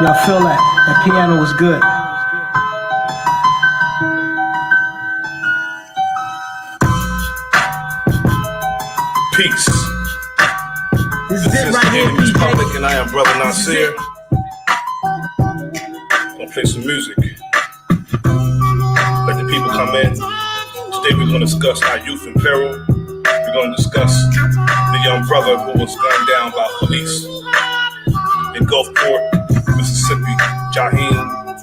Y'all feel that? That piano was good. Peace. This is it right here, Youth DJ. Public, and I am Bro.Nasir. Gonna play some music. Let the people come in. Today we're gonna discuss our youth in peril. We're gonna discuss the young brother who was gunned down by police in Gulfport, Mississippi, Jaheim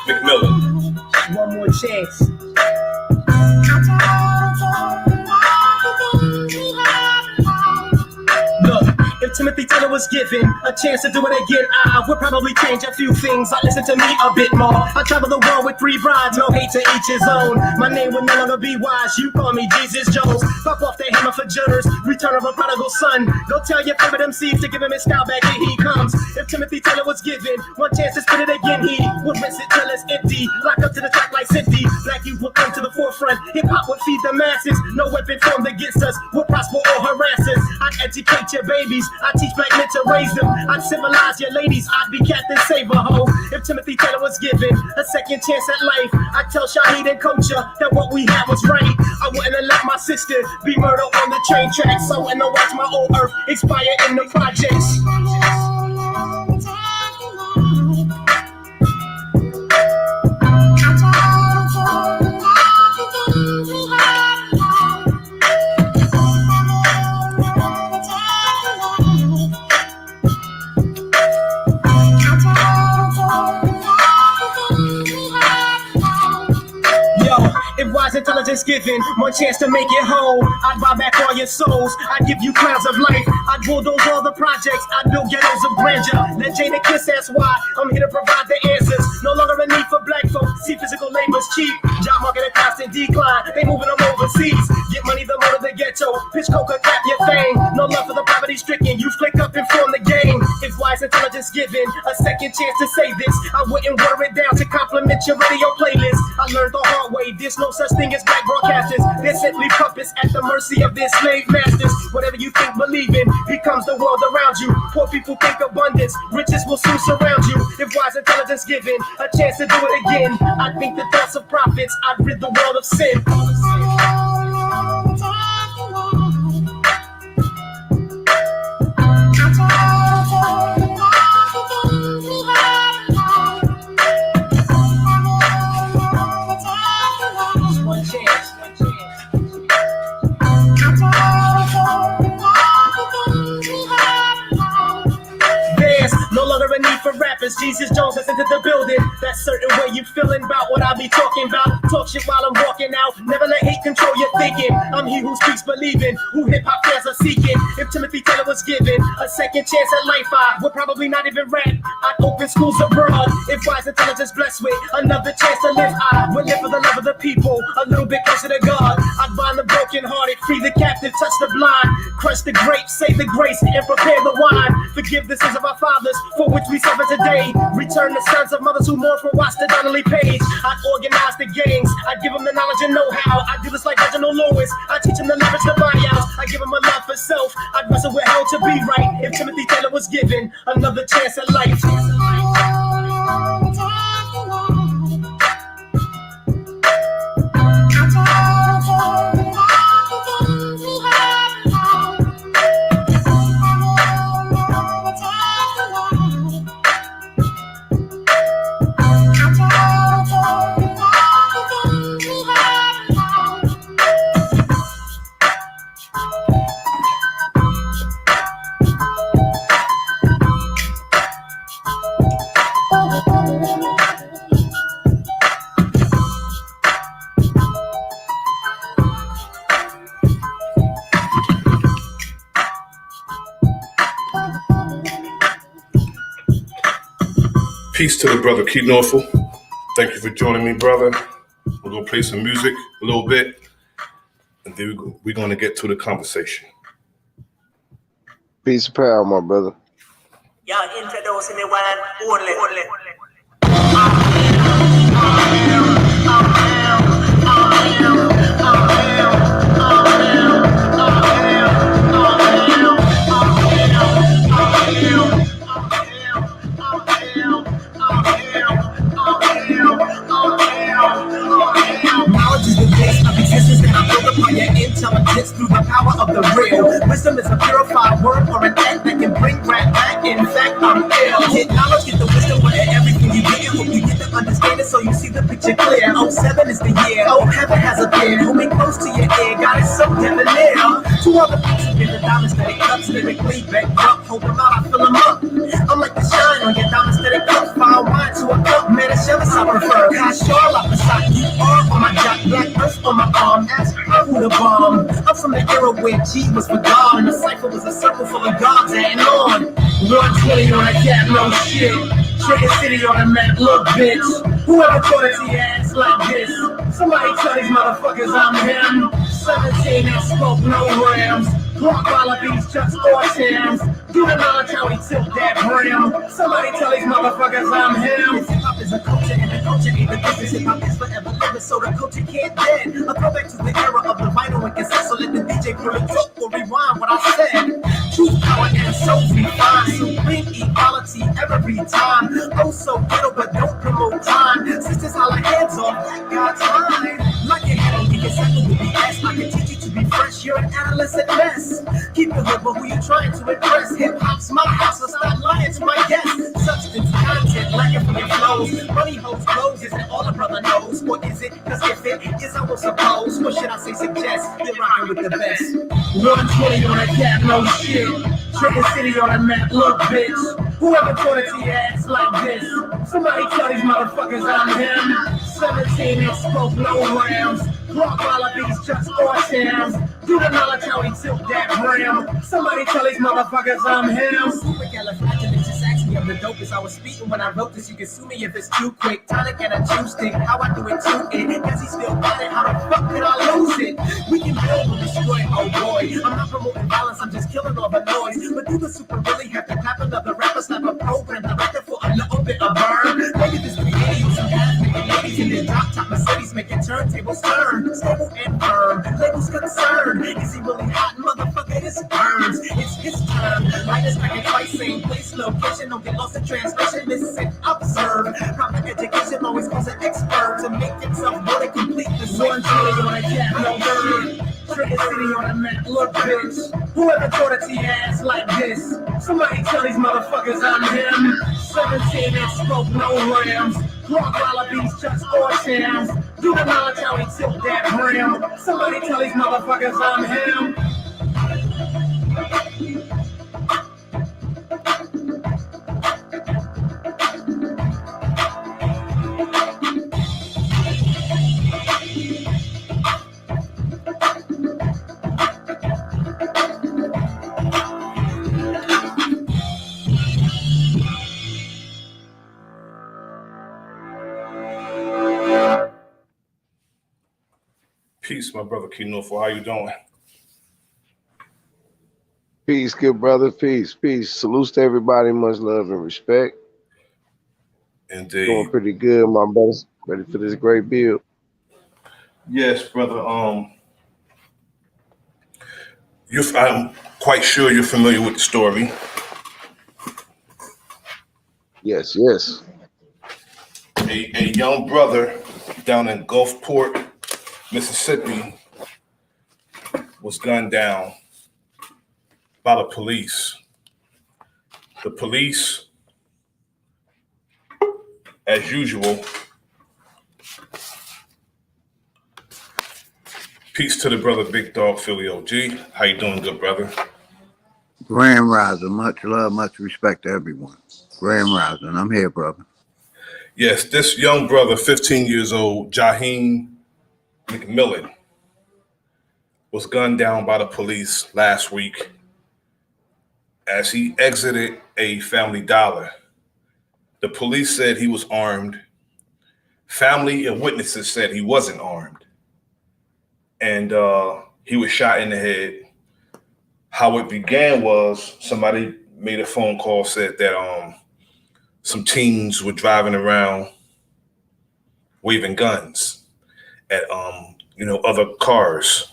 McMillan. One more chance. Look, if Timothy Taylor was given a chance to do it again, I would probably change a few things. I listen to me a bit more. I travel the world with 3 brides, no hate to each his own. My name would no longer be wise. You call me Jesus Jones. Pop off the hammer for jurors. Return of a prodigal son. Go tell your favorite MCs to give him his style back. Here he comes. If Timothy Taylor was given one chance to spit it again, he would rinse it till it's empty. Lock up to the track like Cindy. Black youth would come to the forefront. Hip hop would feed the masses. No weapon formed against us would prosper or harass us. I'd educate your babies. I'd teach black men to raise them. I'd civilize your ladies. I'd be Captain Saberho. If Timothy Taylor was given a second chance at life, I'd tell Shaheed and Culture that what we had was right. I wouldn't have let my sister be murdered on the train tracks. So and I watch my old earth expire in the projects. If wise intelligence given one chance to make it whole, I'd buy back all your souls. I'd give you clouds of life. I'd bulldoze all the projects. I'd build ghettos of grandeur. Let Jada Kiss ask why. I'm here to provide the answers. No longer a need for black folks. See, physical labor's cheap. Job market in constant decline. They moving them overseas. Get money the more the ghetto. Pitch coca, cap your fame. No love for the poverty stricken. You flick up and form the game. If wise intelligence given a second chance to say this, I wouldn't water it down to compliment your radio playlist. I learned the hard way. There's no such thing as black broadcasters. They're simply puppets at the mercy of their slave masters. Whatever you think, believe in becomes the world around you. Poor people think abundance, riches will soon surround you. If wise intelligence given a chance to do it again, I think the thoughts of prophets, I'd rid the world of sin. No longer a need for rappers. Jesus Jones has entered the building. That certain way you feeling about what I be talking about. Talk shit while I'm walking out. Never let hate control your thinking. I'm he who speaks believing, who hip hop fans are seeking. If Timothy Taylor was given a second chance at life, I would probably not even rap. I'd open schools abroad. If wise intelligence blessed with another chance to live, I would live for the love of the people, a little bit closer to God. I'd bind the broken hearted, free the captive, touch the blind, crush the grapes, say the grace, and prepare the wine. Forgive the sins of our fathers, for which we suffer today. Return the sons of mothers who mourn for watch the Donnelly page. I'd organize the gangs. I'd give them the knowledge and know-how. I'd do this like Reginald Lewis. I'd teach them the leverage to buyouts. I'd give them a love for self. I'd wrestle with hell to be right. If Timothy Taylor was given another chance at life. Peace to the brother Keith Norfolk. Thank you for joining me, brother. We're gonna play some music a little bit, and then we're gonna get to the conversation. Peace of power, my brother. Y'all introducing the one and only. of existence that I build upon your intelligence through the power of the real. Wisdom is a purified word or an act that can bring right back. In fact, I'm ill. Get knowledge, get the wisdom, where everything you get. Hope you get the understanding so you see the picture clear. 07 is the year. Oh, heaven has appeared. Hold me close to your ear. God is so debonair. To all the folks who get the diamonds that it cuts lyrically back up. Hold them out, I fill them up. I'm like the shine on your diamonds that it cups. Fine wine to a cup, man, it's jealous I prefer. Cash all up beside you are on my jack, black earth on my arm. Ask her who the bomb. I'm from the era where G was for God and the cipher was a circle full of gods and on. 120 on a cat, no shit. Trigger City on a map, look bitch. Whoever thought it to your ass like this? Somebody tell these motherfuckers I'm him. 17 and smoke no rams. Block wallabies, just or shams. Do the knowledge how he tilt that brim. Somebody tell these motherfuckers I'm him. Hip hop is a culture and the culture ain't the business. Hip hop is forever living, so the culture can't dead. A throwback to the era of the vinyl and cassette. So let the DJ pull it up or rewind what I said. Truth, power, and soul refined. Supreme equality every time. Oh, so ghetto, but don't promote time. Sisters holler heads off, that God's mine. Like your head on the second with the ass. I can teach you to be fresh. You're an adolescent mess. Keep it real, but who you trying to impress? Hip hop's my house, so stop lying to my guests. Substance, content, lacking from your flows. Money, hoes, clothes, is it all a brother knows? Or is it? Cause if it is, I will suppose. What should I say, suggest? You're rocking with the best. 120 on a cap, no shit. Trigger City on a map, look bitch. Whoever taught it to your ass like this? Somebody tell these motherfuckers I'm him. 17 and smoke no rams. Block wallabies, just or shams. Do the knowledge how he tilt that brim. Somebody tell these motherfuckers I'm him. Supercalifragilistic, actually I'm the dopest. I was speaking when I wrote this. You can sue me if it's too quick. Tonic and a juice stick. How I do it to it. Guess he still got it. How the fuck could I lose it? We can build or destroy. Oh boy, I'm not promoting violence. I'm just killing all the noise. But do the super really have to clap another rapper? Slap a program director for a little bit of burn. Maybe this 380 with some half-naked ladies in their drop top Mercedes making turntables turn. Stable and firm. Labels concerned. Is he really hot? Motherfucker, this burns. It's his turn. Lightest back in twice, same place, location. Don't get lost in translation. Listen, observe. Proper education always calls an expert to make himself more than complete. This one trillion on a cat, no bird. Trigger City on a map, look bitch. Whoever taught it to your ass like this? Somebody tell these motherfuckers I'm him. 17 and smoke no rams. Block wallabies, just or shams. Do the knowledge how he tilt that brim. Somebody tell these motherfuckers I'm him. Peace, my brother Kinofo. How you doing? Peace, good brother. Peace, peace. Salutes to everybody. Much love and respect. Indeed. Doing pretty good, my brothers. Ready for this great build. Yes, brother. I'm quite sure you're familiar with the story. Yes, yes. A young brother down in Gulfport, Mississippi, was gunned down by the police. The police, as usual, peace to the brother Big Dog Philly OG. How you doing, good brother? Grand Rising, much love, much respect to everyone. Grand Rising, I'm here, brother. Yes, this young brother, 15 years old, Jaheem McMillan, was gunned down by the police last week as he exited a Family Dollar. The police said he was armed. Family and witnesses said he wasn't armed. And he was shot in the head. How it began was somebody made a phone call, said that some teens were driving around waving guns at other cars.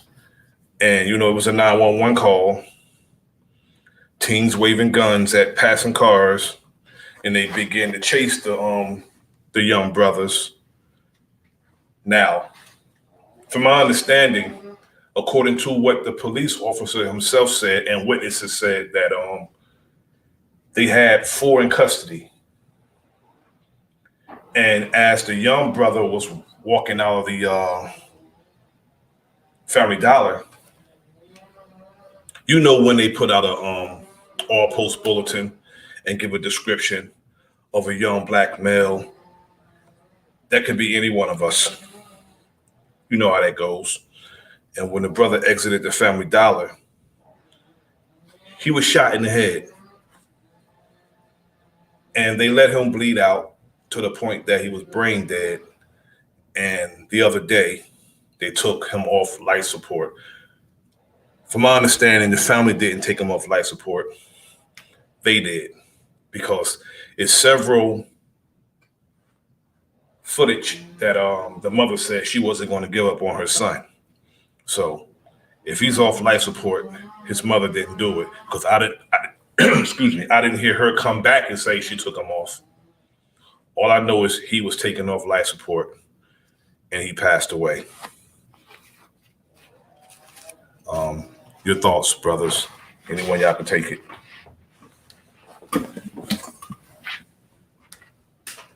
And it was a 911 call. Teens waving guns at passing cars, and they began to chase the young brothers. Now, From my understanding, according to what the police officer himself said and witnesses said, that they had 4 in custody. And as the young brother was walking out of the Family Dollar, you know, when they put out a all post bulletin and give a description of a young black male, that could be any one of us. You know how that goes. And when the brother exited the Family Dollar, he was shot in the head. And they let him bleed out to the point that he was brain dead. And the other day, they took him off life support. From my understanding, the family didn't take him off life support. They did, because it's several footage that the mother said she wasn't going to give up on her son. So if he's off life support, his mother didn't do it, because excuse me, I didn't hear her come back and say she took him off. All I know is he was taken off life support and he passed away. Your thoughts, brothers? Anyone y'all can take it.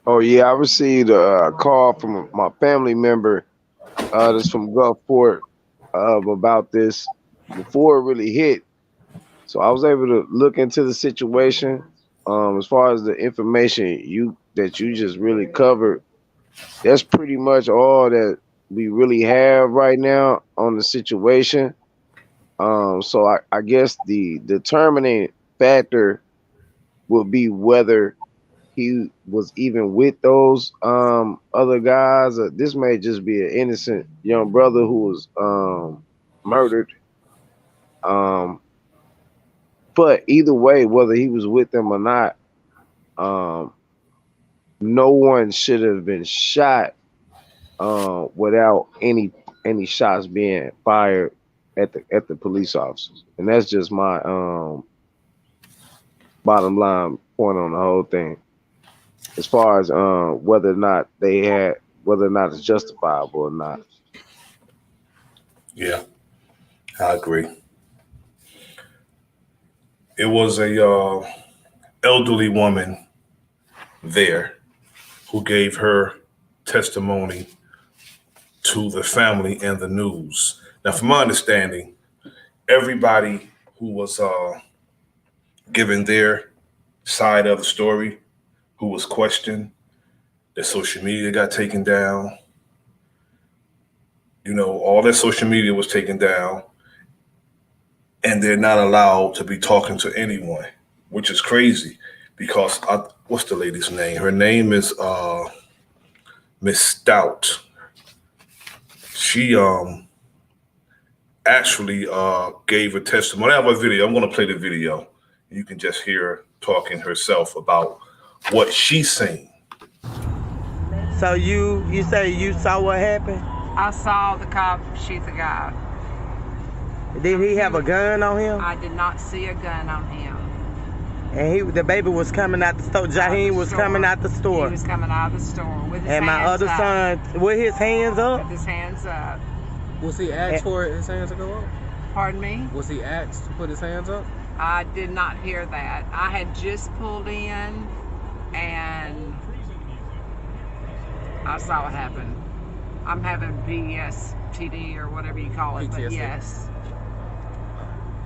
Oh yeah, I received a call from my family member that's from Gulfport about this before it really hit. So I was able to look into the situation. As far as the information that you just really covered, that's pretty much all that we really have right now on the situation. So I guess the determining factor will be whether he was even with those other guys. This may just be an innocent young brother who was murdered. But either way, whether he was with them or not, no one should have been shot without any shots being fired at the police officers. And that's just my bottom line point on the whole thing. As far as whether or not it's justifiable or not. Yeah, I agree. It was a elderly woman there who gave her testimony to the family and the news. Now, from my understanding, everybody who was given their side of the story, who was questioned, their social media got taken down. You know, all their social media was taken down, and they're not allowed to be talking to anyone, which is crazy, because what's the lady's name? Her name is Miss Stout. She actually gave a testimony. I have a video. I'm going to play the video. You can just hear her talking herself about what she's seen. So you say you saw what happened? I saw the cop shoot the guy. Did he have a gun on him? I did not see a gun on him. And the baby was coming out the store. Jaheem was coming out the store. He was coming out of the store with his and my hands other up. son, with his hands up? With his hands up. Was he asked for his hands to go up? Pardon me? Was he asked to put his hands up? I did not hear that. I had just pulled in and I saw it happen. I'm having PTSD or whatever you call it, but yes.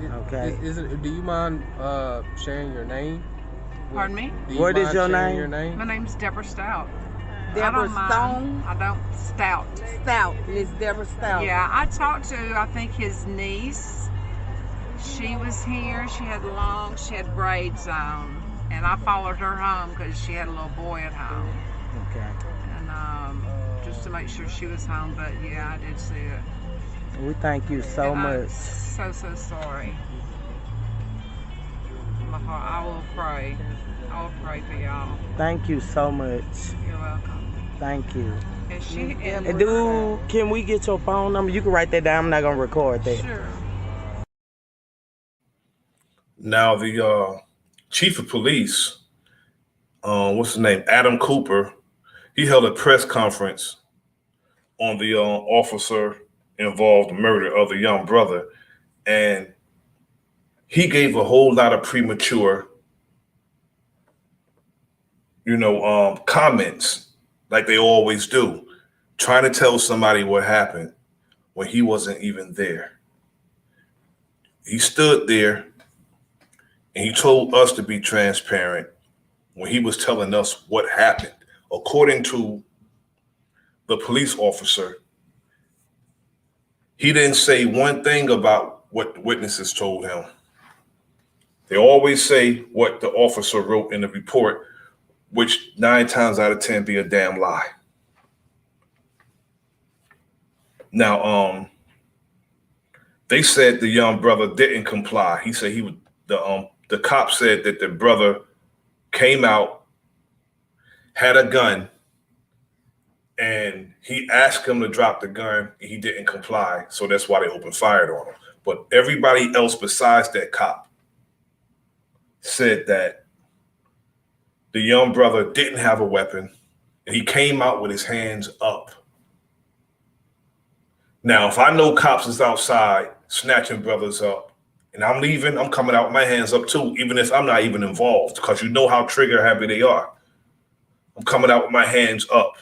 Okay. Do you mind sharing your name? Pardon me? What is your name? Your name? My name's Deborah Stout. Deborah Stone? I don't. Stout. Stout. Miss Deborah Stout. Yeah, I talked to, I think, his niece. She was here. She had braids on. And I followed her home because she had a little boy at home. Okay. And just to make sure she was home. But yeah, I did see it. We thank you so much. I'm so sorry. I will pray. I will pray for y'all. Thank you so much. You're welcome. Thank you. And dude, can we get your phone number? You can write that down. I'm not gonna record that. Sure. Now the chief of police, what's his name? Adam Cooper. He held a press conference on the officer involved the murder of the young brother. And he gave a whole lot of premature, comments like they always do, trying to tell somebody what happened when he wasn't even there. He stood there and he told us to be transparent when he was telling us what happened. According to the police officer, he didn't say one thing about what the witnesses told him. They always say what the officer wrote in the report, which 9 times out of 10 be a damn lie. Now, they said the young brother didn't comply. He said he would. The cop said that the brother came out, had a gun, and he asked him to drop the gun, and he didn't comply. So that's why they opened fire on him. But everybody else besides that cop said that the young brother didn't have a weapon, and he came out with his hands up. Now, if I know cops is outside snatching brothers up and I'm leaving, I'm coming out with my hands up too, even if I'm not even involved, because you know how trigger happy they are. I'm coming out with my hands up.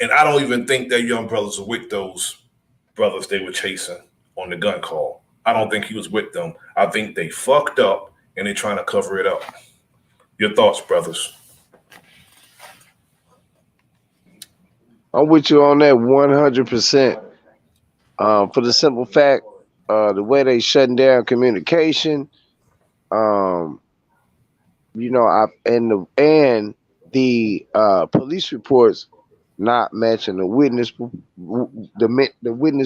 And I don't even think that young brothers were with those brothers they were chasing on the gun call. I don't think he was with them. I think they fucked up and they're trying to cover it up. Your thoughts, brothers? I'm with you on that 100%. For the simple fact, the way they shutting down communication, and the police reports not matching the witness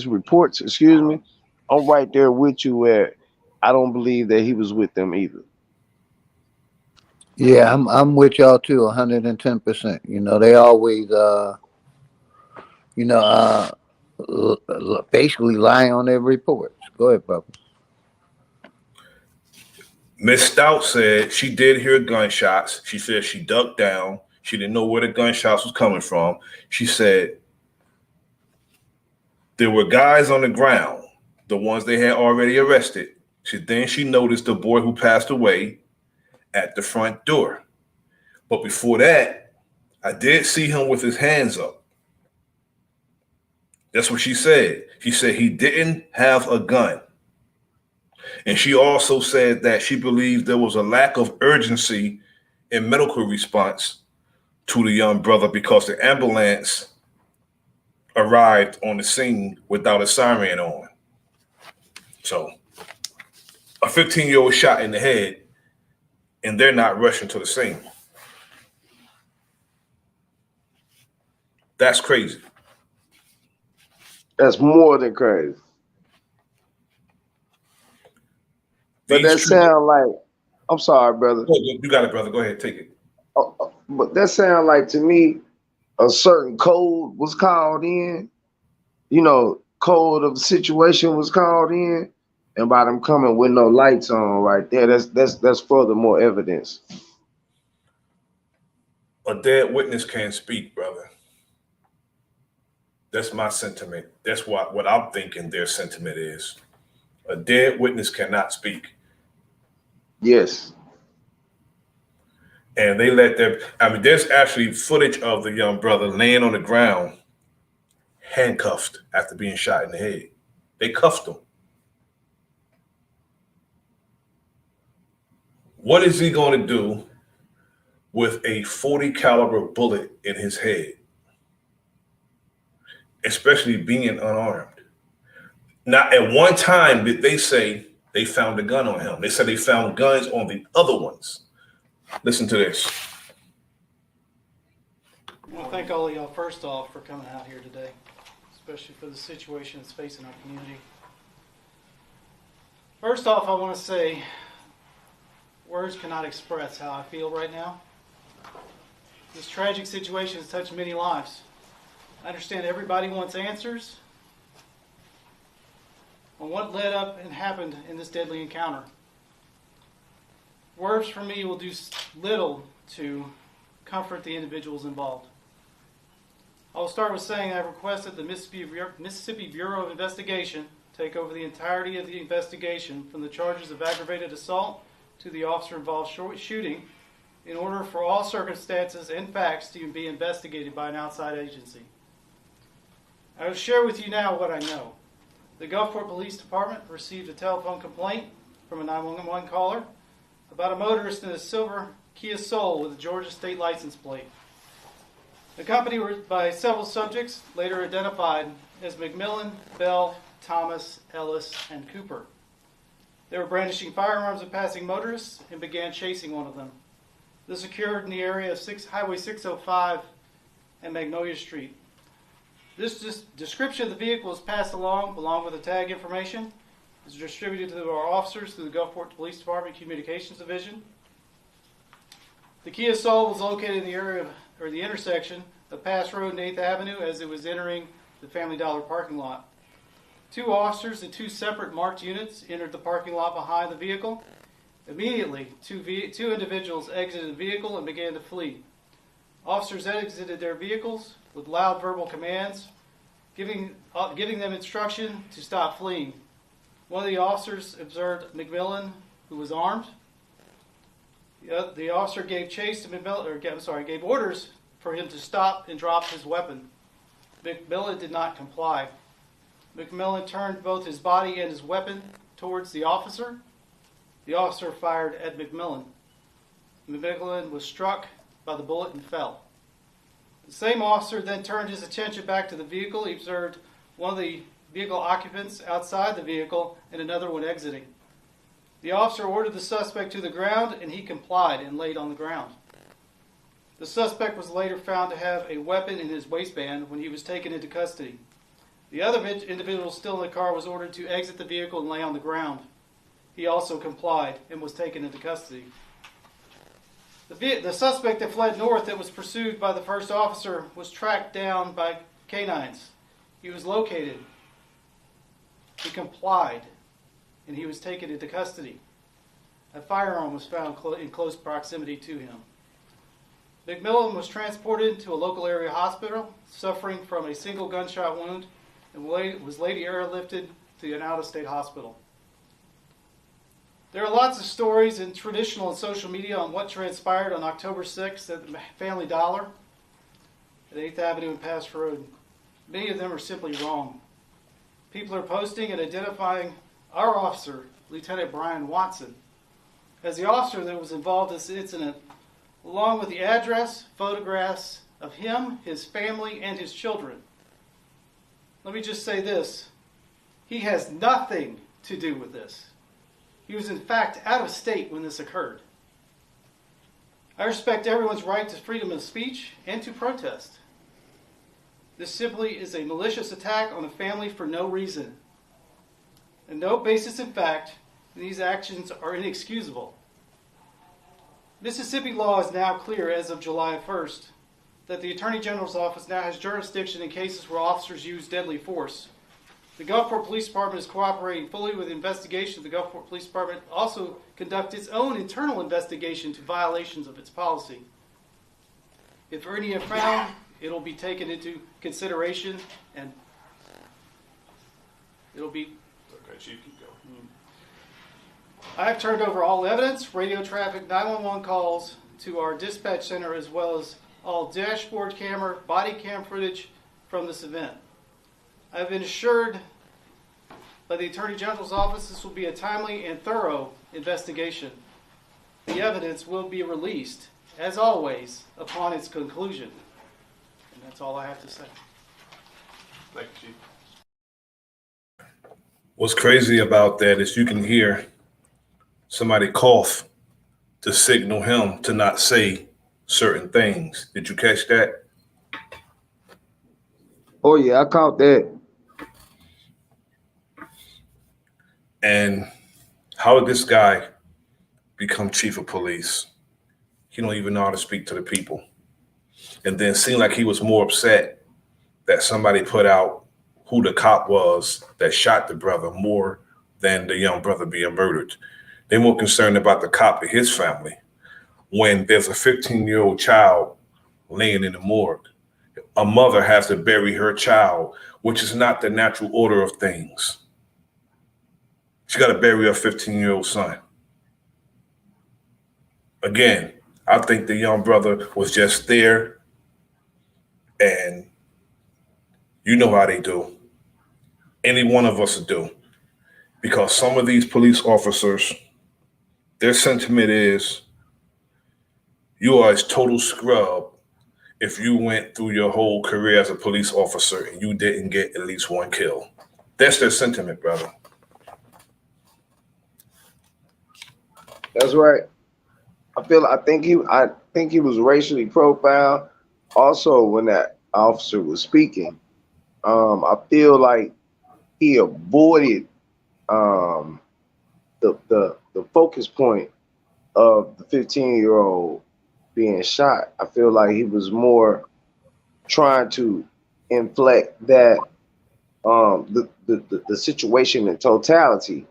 reports. Excuse me. I'm right there with you where I don't believe that he was with them either. Yeah, I'm with y'all too, 110%. They always you know, basically lying on their reports. Go ahead, Papa. Miss Stout said she did hear gunshots. She said she ducked down. She didn't know where the gunshots was coming from. She said there were guys on the ground, the ones they had already arrested. Then she noticed the boy who passed away at the front door. But before that, I did see him with his hands up. That's what she said. She said he didn't have a gun. And she also said that she believed there was a lack of urgency in medical response to the young brother because the ambulance arrived on the scene without a siren on. So a 15-year-old shot in the head and they're not rushing to the scene. That's crazy. That's more than crazy. But that sound like, I'm sorry, brother. Oh, you got it, brother. Go ahead, take it. But that sound like to me a certain code was called in. Code of the situation was called in, and by them coming with no lights on right there, that's furthermore evidence. A dead witness can't speak, brother. That's my sentiment. That's what I'm thinking their sentiment is. A dead witness cannot speak. Yes. And they let them, there's actually footage of the young brother laying on the ground, handcuffed after being shot in the head. They cuffed him. What is he going to do with a 40 caliber bullet in his head? Especially being unarmed. Now, at one time, did they say they found a gun on him? They said they found guns on the other ones. Listen to this. I want to thank all of y'all first off for coming out here today, especially for the situation that's facing our community. First off, I want to say words cannot express how I feel right now. This tragic situation has touched many lives. I understand everybody wants answers on what led up and happened in this deadly encounter. Words for me will do little to comfort the individuals involved. I'll start with saying I request that the Mississippi Bureau of Investigation take over the entirety of the investigation from the charges of aggravated assault to the officer-involved shooting in order for all circumstances and facts to be investigated by an outside agency. I will share with you now what I know. The Gulfport Police Department received a telephone complaint from a 911 caller about a motorist in a silver Kia Soul with a Georgia state license plate. Accompanied by several subjects later identified as McMillan, Bell, Thomas, Ellis, and Cooper. They were brandishing firearms at passing motorists and began chasing one of them. This occurred in the area of Highway 605 and Magnolia Street. This description of the vehicle was passed along with the tag information. It was distributed to our officers through the Gulfport Police Department Communications Division. The Kia Soul was located in the area or the intersection of Pass Road and 8th Avenue as it was entering the Family Dollar parking lot. Two officers in two separate marked units entered the parking lot behind the vehicle. Immediately, two individuals exited the vehicle and began to flee. Officers exited their vehicles with loud verbal commands, giving them instruction to stop fleeing. One of the officers observed McMillan, who was armed. The officer gave gave orders for him to stop and drop his weapon. McMillan did not comply. McMillan turned both his body and his weapon towards the officer. The officer fired at McMillan. McMillan was struck by the bullet and fell. The same officer then turned his attention back to the vehicle. He observed one of the vehicle occupants outside the vehicle and another one exiting. The officer ordered the suspect to the ground, and he complied and laid on the ground. The suspect was later found to have a weapon in his waistband when he was taken into custody. The other individual still in the car was ordered to exit the vehicle and lay on the ground. He also complied and was taken into custody. The suspect that fled north that was pursued by the first officer was tracked down by canines. He was located. He complied, and he was taken into custody. A firearm was found in close proximity to him. McMillan was transported to a local area hospital, suffering from a single gunshot wound, and was later airlifted to an out-of-state hospital. There are lots of stories in traditional and social media on what transpired on October 6th at the Family Dollar at 8th Avenue and Pass Road. Many of them are simply wrong. People are posting and identifying our officer, Lieutenant Brian Watson, as the officer that was involved in this incident, along with the address, photographs of him, his family, and his children. Let me just say this. He has nothing to do with this. He was in fact out of state when this occurred. I respect everyone's right to freedom of speech and to protest. This simply is a malicious attack on a family for no reason. And no basis in fact, these actions are inexcusable. Mississippi law is now clear as of July 1st that the Attorney General's office now has jurisdiction in cases where officers use deadly force. The Gulfport Police Department is cooperating fully with the investigation. The Gulfport Police Department also conducts its own internal investigation to violations of its policy. If any are found, it'll be taken into consideration and it'll be... Okay, Chief, keep going. I have turned over all evidence, radio traffic, 911 calls to our dispatch center, as well as all dashboard camera, body cam footage from this event. I've been assured by the Attorney General's office this will be a timely and thorough investigation. The evidence will be released, as always, upon its conclusion. And that's all I have to say. Thank you, Chief. What's crazy about that is you can hear somebody cough to signal him to not say certain things. Did you catch that? Oh yeah, I caught that. And how did this guy become chief of police? He don't even know how to speak to the people. And then seemed like he was more upset that somebody put out who the cop was that shot the brother more than the young brother being murdered. They're more concerned about the cop and his family when there's a 15-year-old child laying in the morgue. a mother has to bury her child, which is not the natural order of things. She got to bury her 15-year-old son. Again, I think the young brother was just there, and you know how they do. Any one of us would do. Because some of these police officers, their sentiment is, you are a total scrub if you went through your whole career as a police officer and you didn't get at least one kill. That's their sentiment, brother. That's right. I think he was racially profiled. Also, when that officer was speaking, I feel like he avoided um, the focus point of the 15-year-old being shot. I feel like he was more trying to inflect that the situation in totality.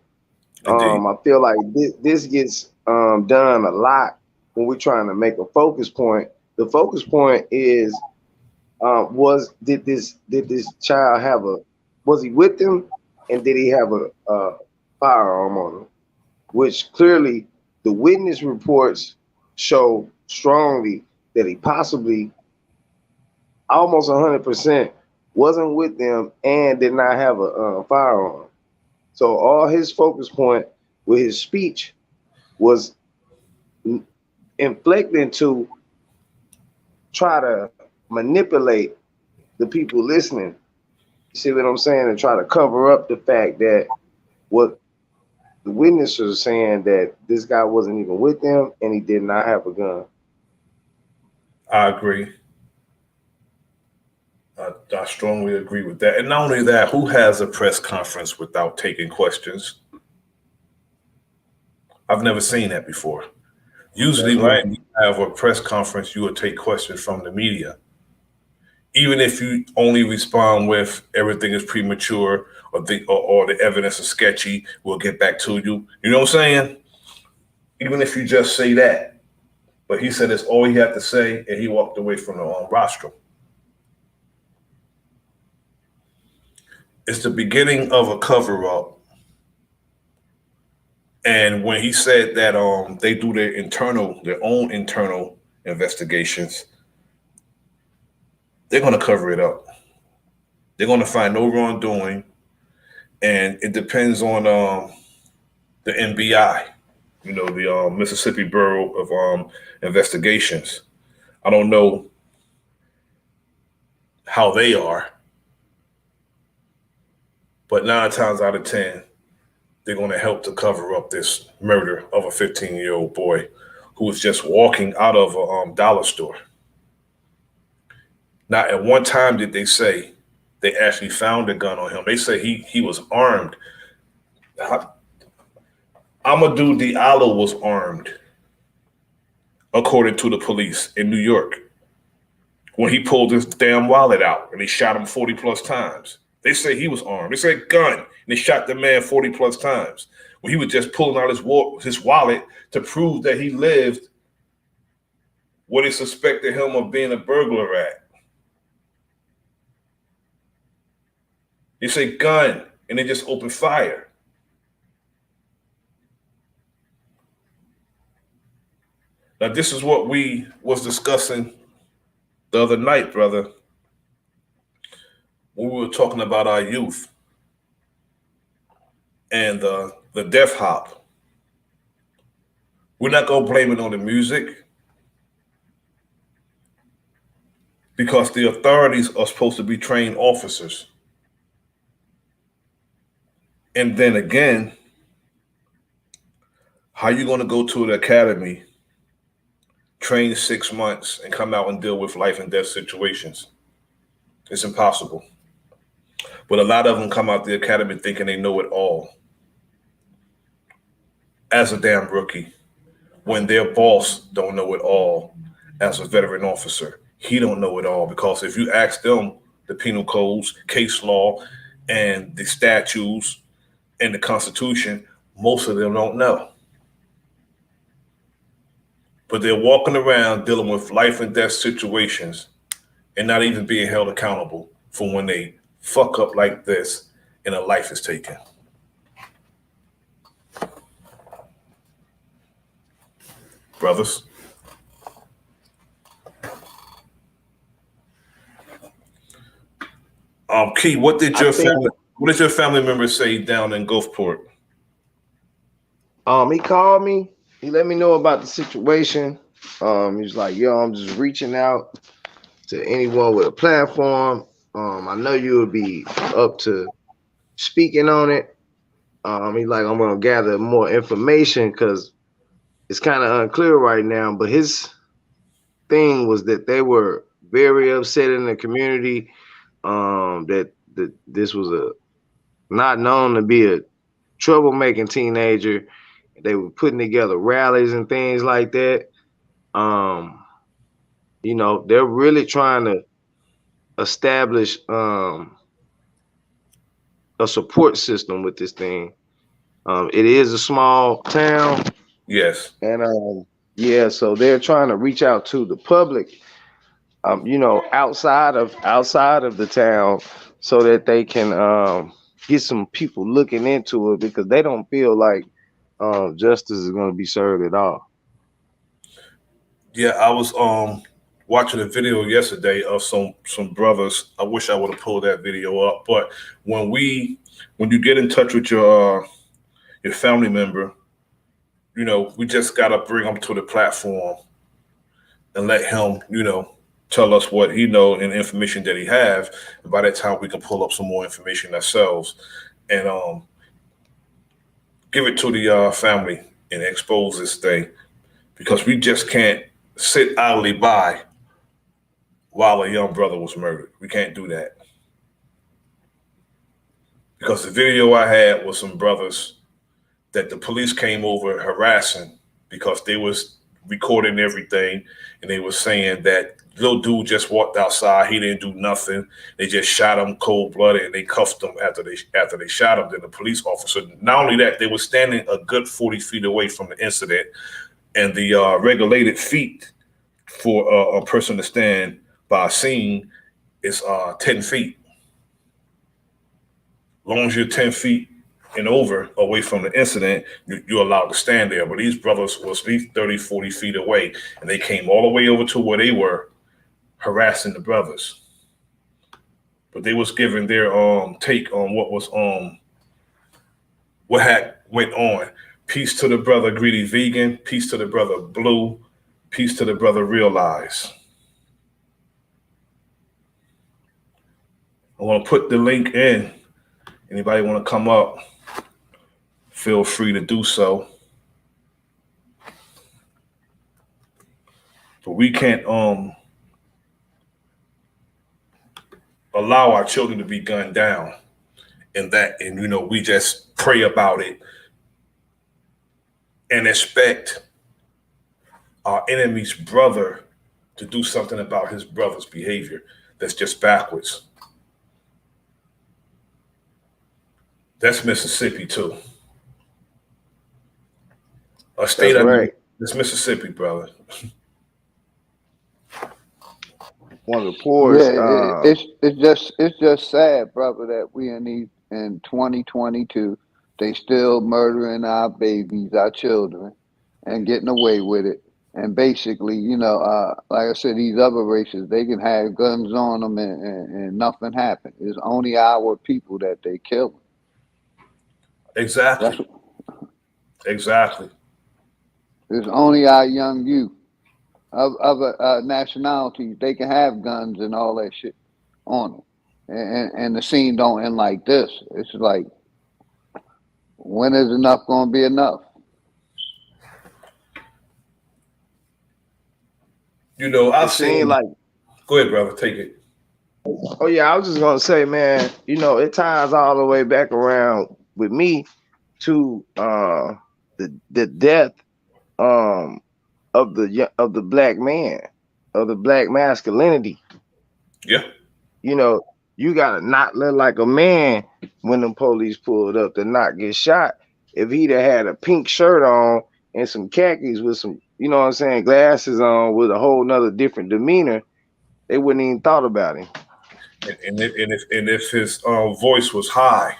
Indeed. I feel like this gets done a lot when we're trying to make a focus point. The focus point is did this child have was he with them, and did he have a firearm on him? Which clearly the witness reports show strongly that he possibly almost 100% wasn't with them and did not have a firearm. So all his focus point with his speech was inflecting to try to manipulate the people listening. You see what I'm saying? And try to cover up the fact that what the witnesses are saying, that this guy wasn't even with them and he did not have a gun. I agree. I strongly agree with that. And not only that, who has a press conference without taking questions? I've never seen that before. Usually, That's right. when you have a press conference, you will take questions from the media. Even if you only respond with everything is premature or the evidence is sketchy, we'll get back to you. You know what I'm saying? Even if you just say that. But he said that's all he had to say, and he walked away from the rostrum. It's the beginning of a cover-up. And when he said that they do their own internal investigations, they're going to cover it up. They're going to find no wrongdoing, and it depends on the NBI, the Mississippi Bureau of Investigations. I don't know how they are, but 9 times out of 10, they're going to help to cover up this murder of a 15-year-old boy who was just walking out of a dollar store. Not at one time did they say they actually found a gun on him. They say he was armed. Amadou Diallo was armed, according to the police in New York, when he pulled his damn wallet out and they shot him 40 plus times. They say he was armed. They said gun, and they shot the man 40 plus times when he was just pulling out his wallet to prove that he lived what they suspected him of being a burglar at. They say gun, and they just opened fire. Now, this is what we was discussing the other night, brother, when we were talking about our youth and the death hop. We're not going to blame it on the music, because the authorities are supposed to be trained officers. And then again, how you going to go to an academy, train 6 months, and come out and deal with life and death situations? It's impossible. But a lot of them come out the academy thinking they know it all as a damn rookie, when their boss don't know it all as a veteran officer. He don't know it all, because if you ask them the penal codes, case law, and the statutes and the Constitution, most of them don't know. But they're walking around dealing with life and death situations and not even being held accountable for when they fuck up like this and a life is taken. Brothers. Key, what did your family members say down in Gulfport? He called me. He let me know about the situation. He's like, yo, I'm just reaching out to anyone with a platform. I know you would be up to speaking on it. He's like, I'm gonna gather more information because it's kind of unclear right now. But his thing was that they were very upset in the community. That this was a not known to be a troublemaking teenager. They were putting together rallies and things like that. They're really trying to establish a support system with this thing. It is a small town. Yes. And yeah, so they're trying to reach out to the public, outside of the town so that they can get some people looking into it because they don't feel like justice is going to be served at all. Yeah, I was watching a video yesterday of some brothers. I wish I would have pulled that video up. But when you get in touch with your family member, we just gotta bring them to the platform and let him, tell us what he know and information that he have. And by that time, we can pull up some more information ourselves and give it to the family and expose this thing because we just can't sit idly by while a young brother was murdered. We can't do that. Because the video I had was some brothers that the police came over harassing because they was recording everything and they were saying that little dude just walked outside. He didn't do nothing. They just shot him cold-blooded and they cuffed him after they shot him. Then the police officer, not only that, they were standing a good 40 feet away from the incident, and the regulated feet for a person to stand by a scene is 10 feet. As long as you're 10 feet and over away from the incident, you're allowed to stand there. But these brothers was at least 30, 40 feet away, and they came all the way over to where they were harassing the brothers. But they was giving their take on what had went on. Peace to the brother Greedy Vegan. Peace to the brother Blue. Peace to the brother Realize. I want to put the link in. Anybody want to come up, feel free to do so. But we can't allow our children to be gunned down and we just pray about it and expect our enemy's brother to do something about his brother's behavior. That's just backwards. That's Mississippi too. A state That's right. It's Mississippi, brother. One of the poorest. Yeah, it's just sad, brother, that we in 2022, they still murdering our babies, our children, and getting away with it. And basically, like I said, these other races, they can have guns on them and nothing happens. It's only our people that they kill. Exactly. Exactly. It's only our young youth of other nationalities. They can have guns and all that shit on them. And the scene don't end like this. It's like, when is enough going to be enough? I've seen like. Go ahead, brother. Take it. Oh yeah, I was just gonna say, man. It ties all the way back around with me to the death of the black man, of the black masculinity. Yeah. You gotta not look like a man when the police pulled up to not get shot. If he'd have had a pink shirt on and some khakis with some, glasses on with a whole nother different demeanor, they wouldn't even thought about him. And if his voice was high,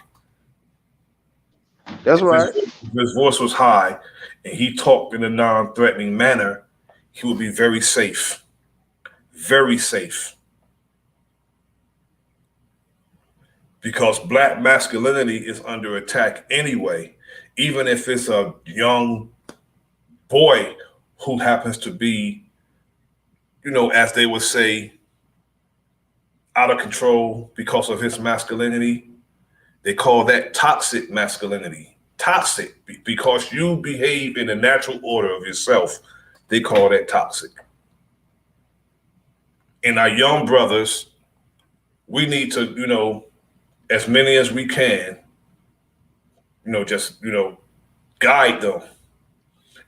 that's right. If his voice was high, and he talked in a non-threatening manner, he would be very safe. Very safe. Because black masculinity is under attack anyway, even if it's a young boy who happens to be, as they would say, out of control because of his masculinity. They call that toxic masculinity. Toxic, because you behave in the natural order of yourself. They call that toxic. And our young brothers, we need to, as many as we can, just guide them.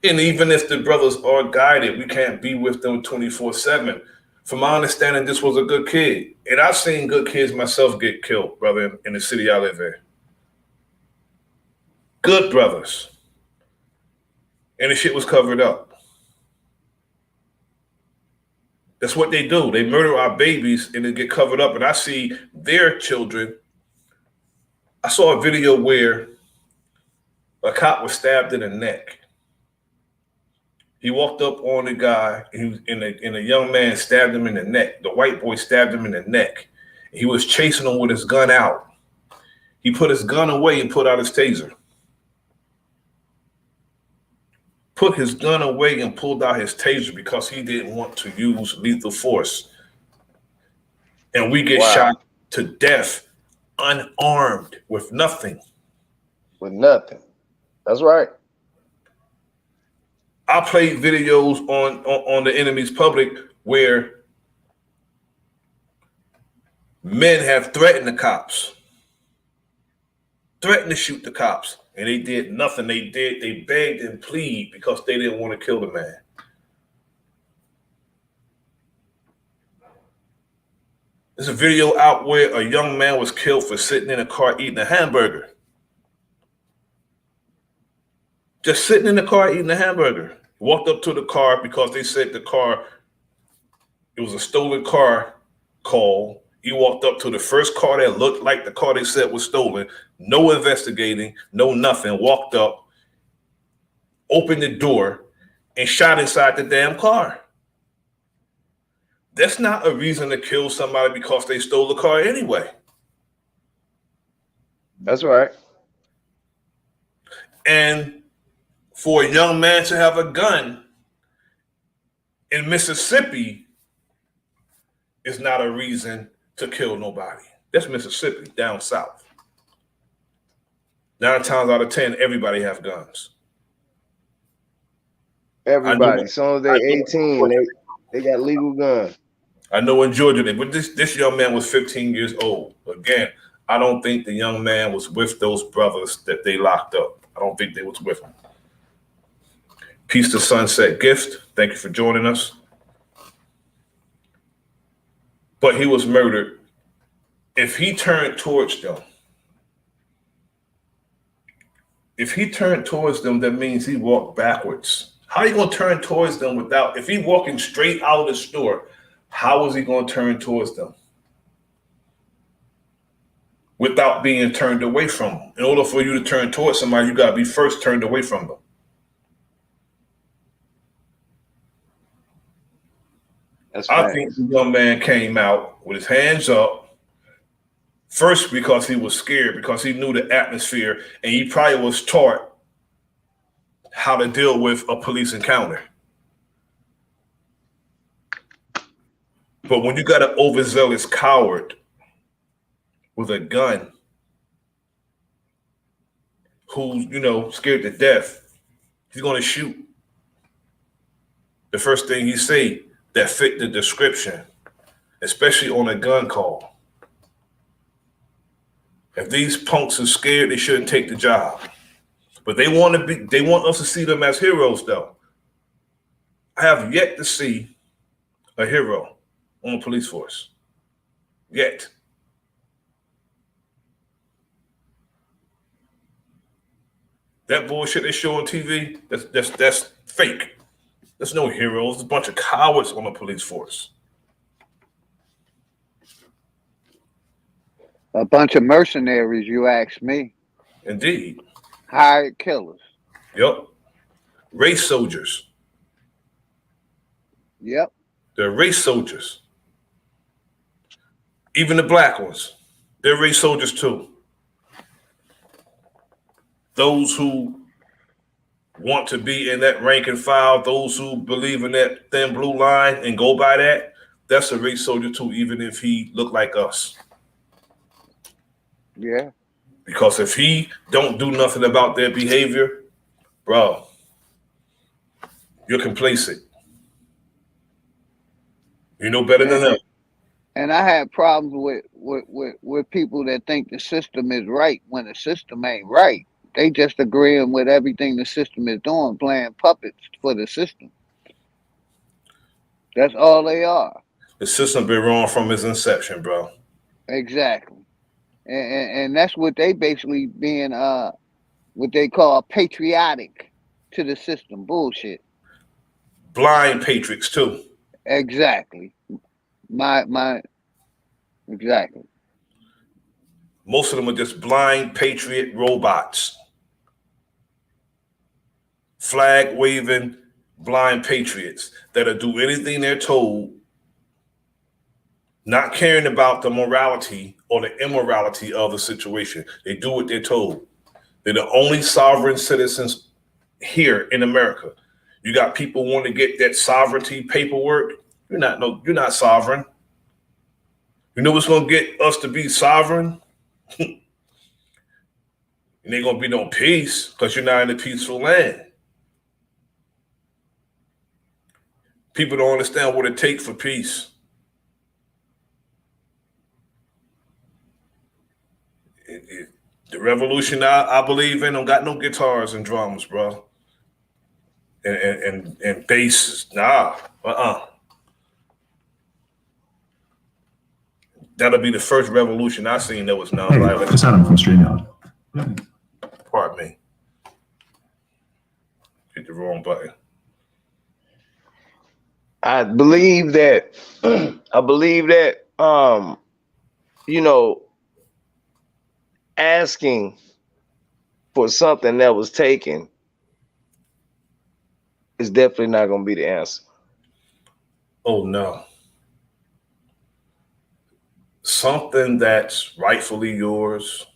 And even if the brothers are guided, we can't be with them 24/7. From my understanding, this was a good kid. And I've seen good kids myself get killed, brother, in the city I live in. Good brothers. And the shit was covered up. That's what they do. They murder our babies and they get covered up. And I see their children. I saw a video where a cop was stabbed in the neck. He walked up on the guy, and a young man stabbed him in the neck. The white boy stabbed him in the neck. He was chasing him with his gun out. He put his gun away and put out his taser. Put his gun away and pulled out his taser because he didn't want to use lethal force. And we get shot to death unarmed with nothing. With nothing. That's right. I played videos on the enemy's public where men have threatened the cops, threatened to shoot the cops, and they did nothing. They begged and pleaded because they didn't want to kill the man. There's a video out where a young man was killed for sitting in a car eating a hamburger. Just sitting in the car eating a hamburger. Walked up to the car because they said it was a stolen car call. He walked up to the first car that looked like the car they said was stolen. No investigating, no nothing. Walked up, opened the door, and shot inside the damn car. That's not a reason to kill somebody because they stole the car anyway. That's right. And for a young man to have a gun in Mississippi is not a reason to kill nobody. That's Mississippi, down south. 9 times out of 10, everybody have guns. Everybody. As soon as they're 18, they got legal guns. I know in Georgia, but this young man was 15 years old. Again, I don't think the young man was with those brothers that they locked up. I don't think they was with them. Peace to Sunset Gift. Thank you for joining us. But he was murdered. If he turned towards them, that means he walked backwards. How are you going to turn towards them if he walking straight out of the store, how is he going to turn towards them? Without being turned away from them. In order for you to turn towards somebody, you got to be first turned away from them. I think the young man came out with his hands up, first because he was scared, because he knew the atmosphere, and he probably was taught how to deal with a police encounter. But when you got an overzealous coward with a gun who's, scared to death, he's going to shoot. The first thing he say that fit the description, especially on a gun call. If these punks are scared, they shouldn't take the job. But they want us to see them as heroes, though. I have yet to see a hero on the police force. Yet. That bullshit they show on TV, that's fake. There's no heroes. There's a bunch of cowards on the police force. A bunch of mercenaries, you ask me. Indeed. Hired killers. Yep. Race soldiers. Yep. They're race soldiers. Even the black ones, they're race soldiers too. Those who want to be in that rank and file, those who believe in that thin blue line and go by that, that's a race soldier too, even if he look like us. Yeah. Because if he don't do nothing about their behavior, bro, you're complacent. You know better than them. And I have problems with people that think the system is right when the system ain't right. They just agreeing with everything the system is doing, playing puppets for the system. That's all they are. The system been wrong from its inception, bro. Exactly. And that's what they basically being what they call patriotic to the system. Bullshit. Blind patriots too. Exactly. My exactly. Most of them are just blind patriot robots. Flag waving blind patriots that'll do anything they're told, not caring about the morality or the immorality of the situation. They do what they're told. They're the only sovereign citizens here in America. You got people want to get that sovereignty paperwork. You're not sovereign. You know what's gonna get us to be sovereign? And ain't gonna be no peace because you're not in a peaceful land. People don't understand what it takes for peace. The revolution I believe in don't got no guitars and drums, bro. And bass. Nah. That'll be the first revolution I seen that was non-violent. It's Adam from StreamYard. Pardon me. Hit the wrong button. I believe that you know, asking for something that was taken is definitely not going to be the answer. Oh no. Something that's rightfully yours,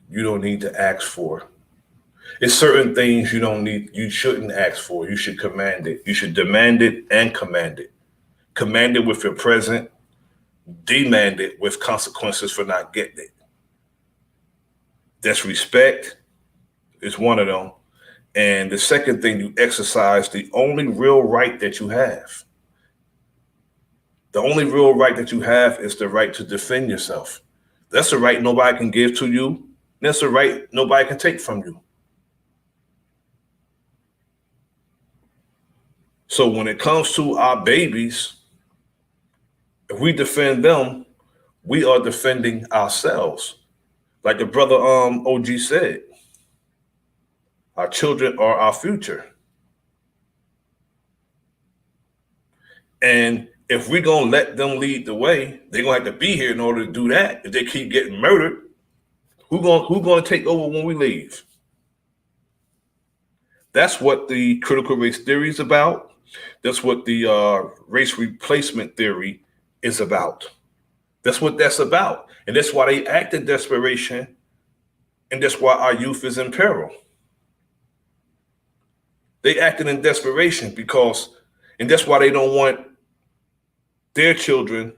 you don't need to ask for. It's certain things you shouldn't ask for. You should command it. You should demand it and command it. Command it with your present, demand it with consequences for not getting it. That's respect is one of them. And the second thing, you exercise the only real right that you have. The only real right that you have is the right to defend yourself. That's a right nobody can give to you. That's a right nobody can take from you. So when it comes to our babies, if we defend them, we are defending ourselves. Like the brother OG said, our children are our future. And if we're going to let them lead the way, they're going to have to be here in order to do that. If they keep getting murdered, who going to take over when we leave? That's what the critical race theory is about. That's what the race replacement theory is about. That's what that's about. And that's why they act in desperation. And that's why our youth is in peril. They acted in desperation and that's why they don't want their children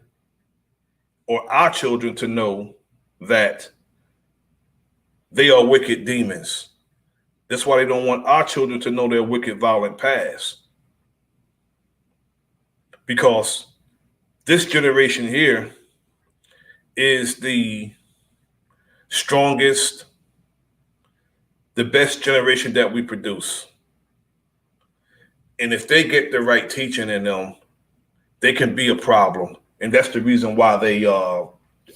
or our children to know that they are wicked demons. That's why they don't want our children to know their wicked, violent past. Because this generation here is the strongest, the best generation that we produce. And if they get the right teaching in them, they can be a problem. And that's the reason why they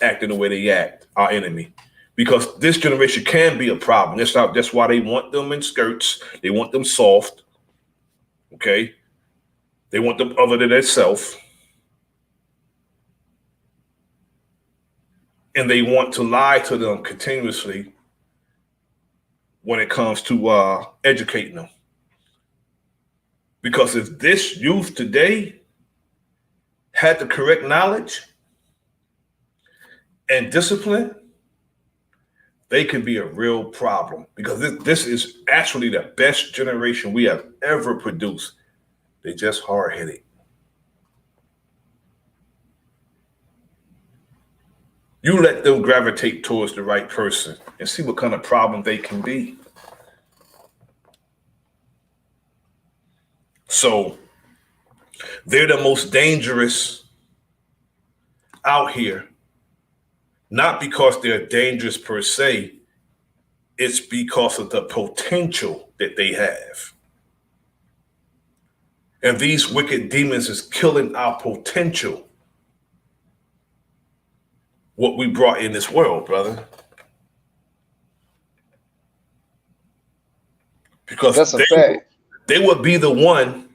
act in the way they act, our enemy. Because this generation can be a problem. That's why they want them in skirts. They want them soft. Okay? They want them other than themselves. And they want to lie to them continuously when it comes to educating them. Because if this youth today had the correct knowledge and discipline, they could be a real problem. Because this is actually the best generation we have ever produced. They're just hard-headed. You let them gravitate towards the right person and see what kind of problem they can be. So they're the most dangerous out here, not because they're dangerous per se, it's because of the potential that they have. And these wicked demons is killing our potential, what we brought in this world, brother. Because That's a fact. they would be the one,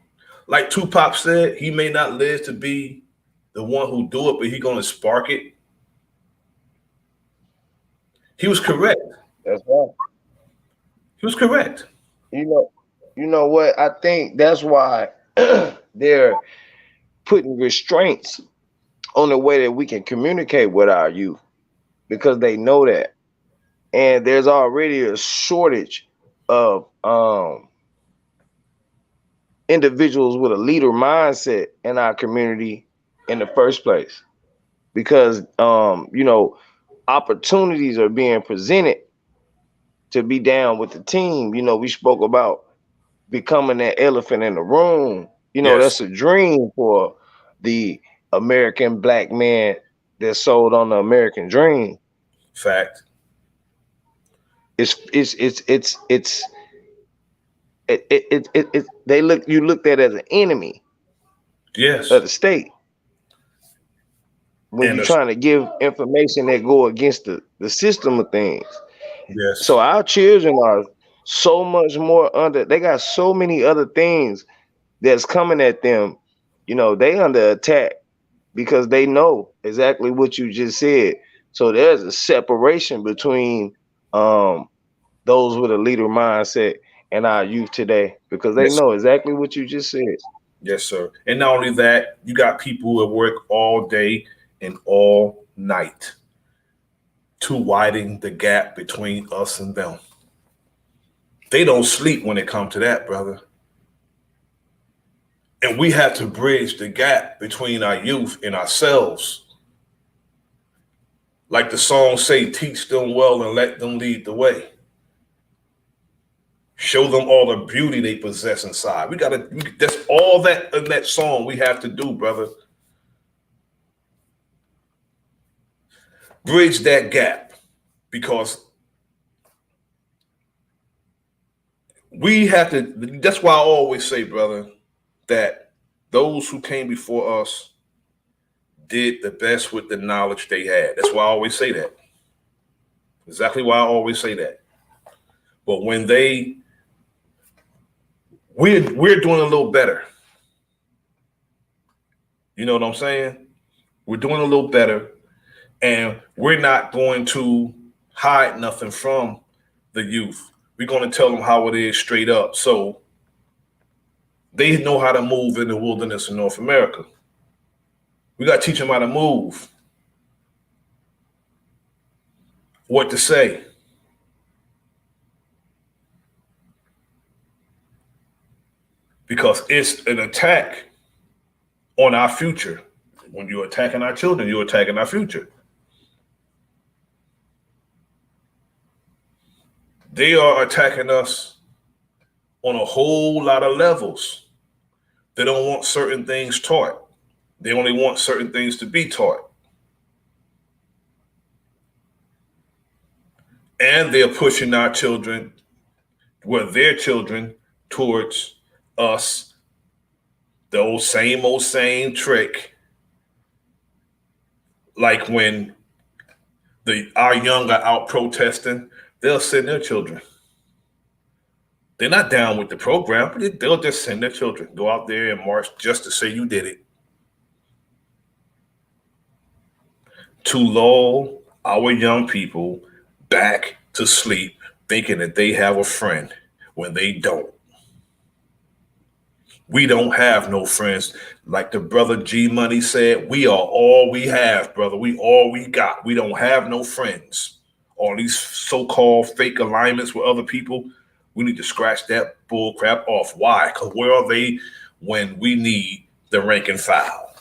like Tupac said, he may not live to be the one who do it, but he gonna spark it. He was correct. That's right. He was correct. You know what? I think that's why they're putting restraints on the way that we can communicate with our youth, because they know that. And there's already a shortage of individuals with a leader mindset in our community in the first place, because opportunities are being presented to be down with the team. We spoke about becoming that elephant in the room. Yes. That's a dream for the American black man that sold on the American dream. Fact. You looked at it as an enemy. Yes. Of the state. When you're trying to give information that go against the system of things. Yes. So our children are so much more they got so many other things that's coming at them. They under attack because they know exactly what you just said. So there's a separation between those with a leader mindset and our youth today, because they know exactly what you just said. Yes, sir. And not only that, you got people who work all day and all night to widen the gap between us and them. They don't sleep when it comes to that, brother. And we have to bridge the gap between our youth and ourselves. Like the song say, teach them well and let them lead the way. Show them all the beauty they possess inside. That's all that in that song we have to do, brother. Bridge that gap, because we have to. That's why I always say, brother, that those who came before us did the best with the knowledge they had. That's why I always say that. Exactly why I always say that. But when we're doing a little better. You know what I'm saying? We're doing a little better, and we're not going to hide nothing from the youth. We're going to tell them how it is straight up. So they know how to move in the wilderness in North America. We got to teach them how to move, what to say. Because it's an attack on our future. When you're attacking our children, you're attacking our future. They are attacking us on a whole lot of levels. They don't want certain things taught. They only want certain things to be taught. And they're pushing our children, their children, towards us, the old same trick. Like when our young are out protesting, they'll send their children. They're not down with the program, but they'll just send their children. Go out there and march just to say you did it. To lull our young people back to sleep thinking that they have a friend when they don't. We don't have no friends. Like the brother G Money said, we are all we have, brother. We all we got. We don't have no friends. All these so-called fake alignments with other people, we need to scratch that bull crap off. Why? Because where are they when we need the rank and file?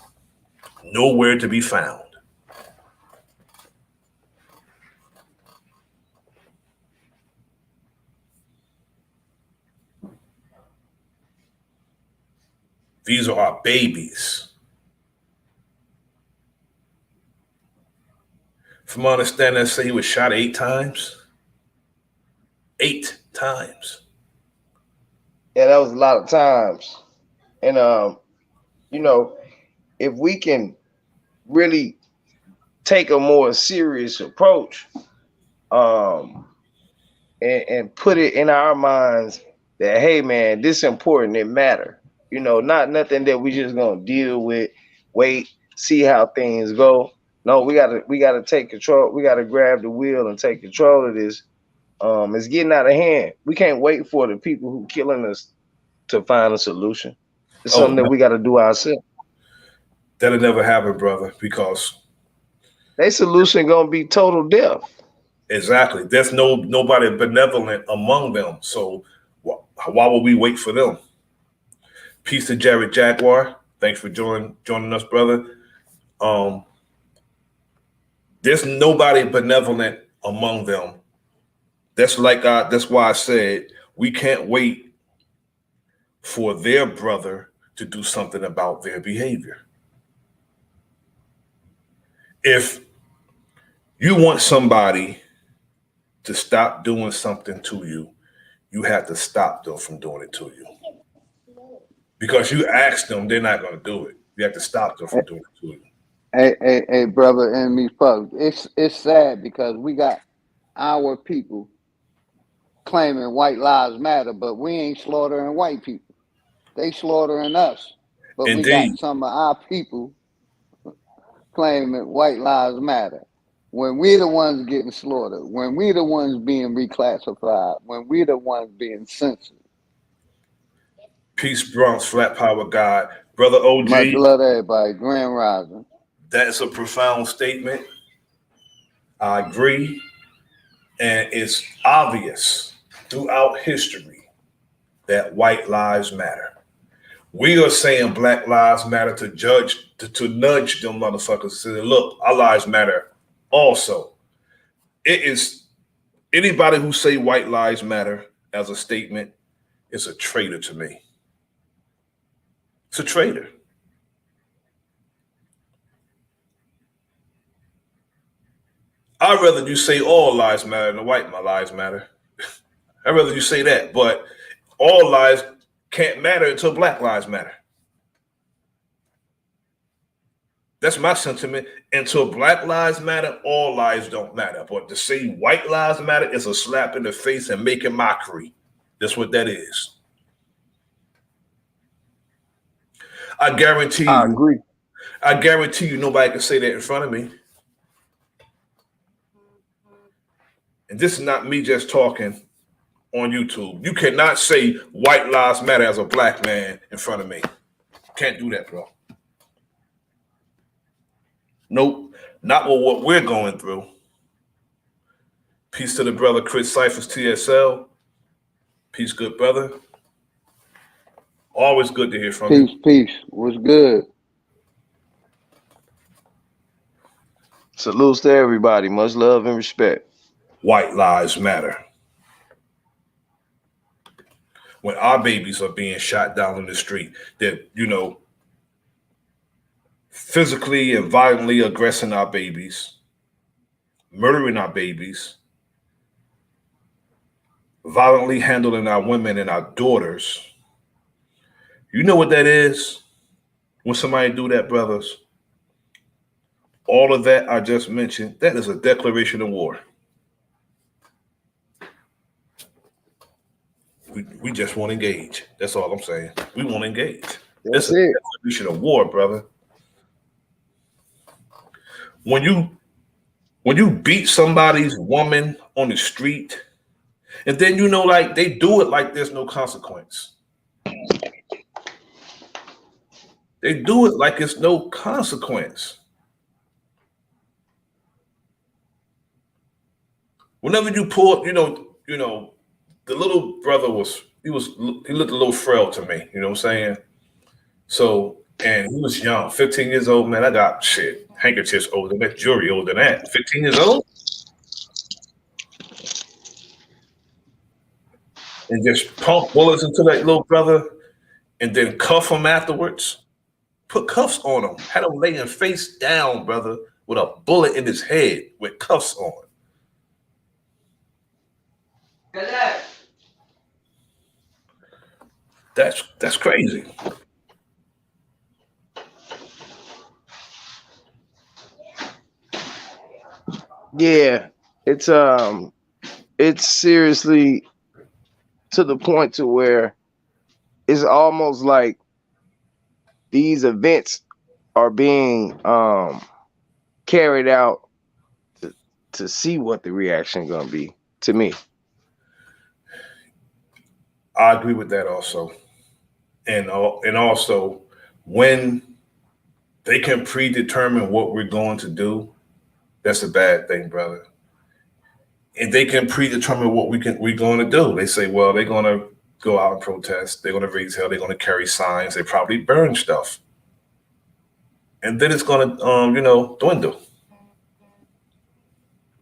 Nowhere to be found. These are our babies. From my understanding, I say he was shot 8 times. 8 times. Yeah, that was a lot of times. And you know, if we can really take a more serious approach, and put it in our minds that, hey man, this is important, it matter. Not nothing that we just gonna deal with, wait, see how things go. No, we gotta take control. We gotta grab the wheel and take control of this. It's getting out of hand. We can't wait for the people who killing us to find a solution. It's something that we gotta do ourselves. That'll never happen, brother, because their solution gonna be total death. Exactly. There's nobody benevolent among them. So why would we wait for them? Peace to Jared Jaguar. Thanks for joining us, brother. There's nobody benevolent among them. That's why I said we can't wait for their brother to do something about their behavior. If you want somebody to stop doing something to you, you have to stop them from doing it to you. Because you ask them, they're not going to do it. You have to stop them from doing it to you. Hey, brother, and me, folks. It's sad because we got our people claiming white lives matter, but we ain't slaughtering white people. They slaughtering us. But Indeed. We got some of our people claiming white lives matter. When we the ones getting slaughtered, when we the ones being reclassified, when we the ones being censored. Peace, Bronx, Flat Power God. Brother OG. Much love to everybody. Grand Rising. That's a profound statement. I agree. And it's obvious throughout history that white lives matter. We are saying black lives matter to nudge them motherfuckers and say, look, our lives matter also. It is anybody who say white lives matter as a statement is a traitor to me. It's a traitor. I'd rather you say all lives matter than white lives matter. I'd rather you say that, but all lives can't matter until black lives matter. That's my sentiment. Until black lives matter, all lives don't matter. But to say white lives matter is a slap in the face and making mockery. That's what that is. I guarantee you. I agree. I guarantee you nobody can say that in front of me. And this is not me just talking on YouTube. You cannot say white lives matter as a black man in front of me. Can't do that, bro. Nope, not with what we're going through. Peace to the brother Chris Cyphers TSL. Peace, good brother. Always good to hear from you. Peace. What's good? Salutes to everybody. Much love and respect. White lives matter. When our babies are being shot down in the street, that, physically and violently aggressing our babies, murdering our babies, violently handling our women and our daughters. You know what that is? When somebody do that, brothers, all of that I just mentioned, that is a declaration of war. We just won't engage. That's all I'm saying. We won't engage. That's a declaration of war, brother. When you When you beat somebody's woman on the street, and then like they do it like there's no consequence. They do it like it's no consequence. Whenever you pull, the little brother he looked a little frail to me. You know what I'm saying? So, and he was young, 15 years old. Man, I got handkerchiefs older than that, jewelry older than that. 15 years old, and just pump bullets into that little brother, and then cuff him afterwards. Put cuffs on him. Had him laying face down, brother, with a bullet in his head with cuffs on. That's crazy. Yeah, it's seriously to the point to where it's almost like these events are being carried out to see what the reaction gonna be. To me, I agree with that also, and also when they can predetermine what we're going to do, that's a bad thing, brother. And they can predetermine what we're going to do. They say, well, they're going to go out and protest. They're going to raise hell. They're going to carry signs. They probably burn stuff, and then it's going to dwindle,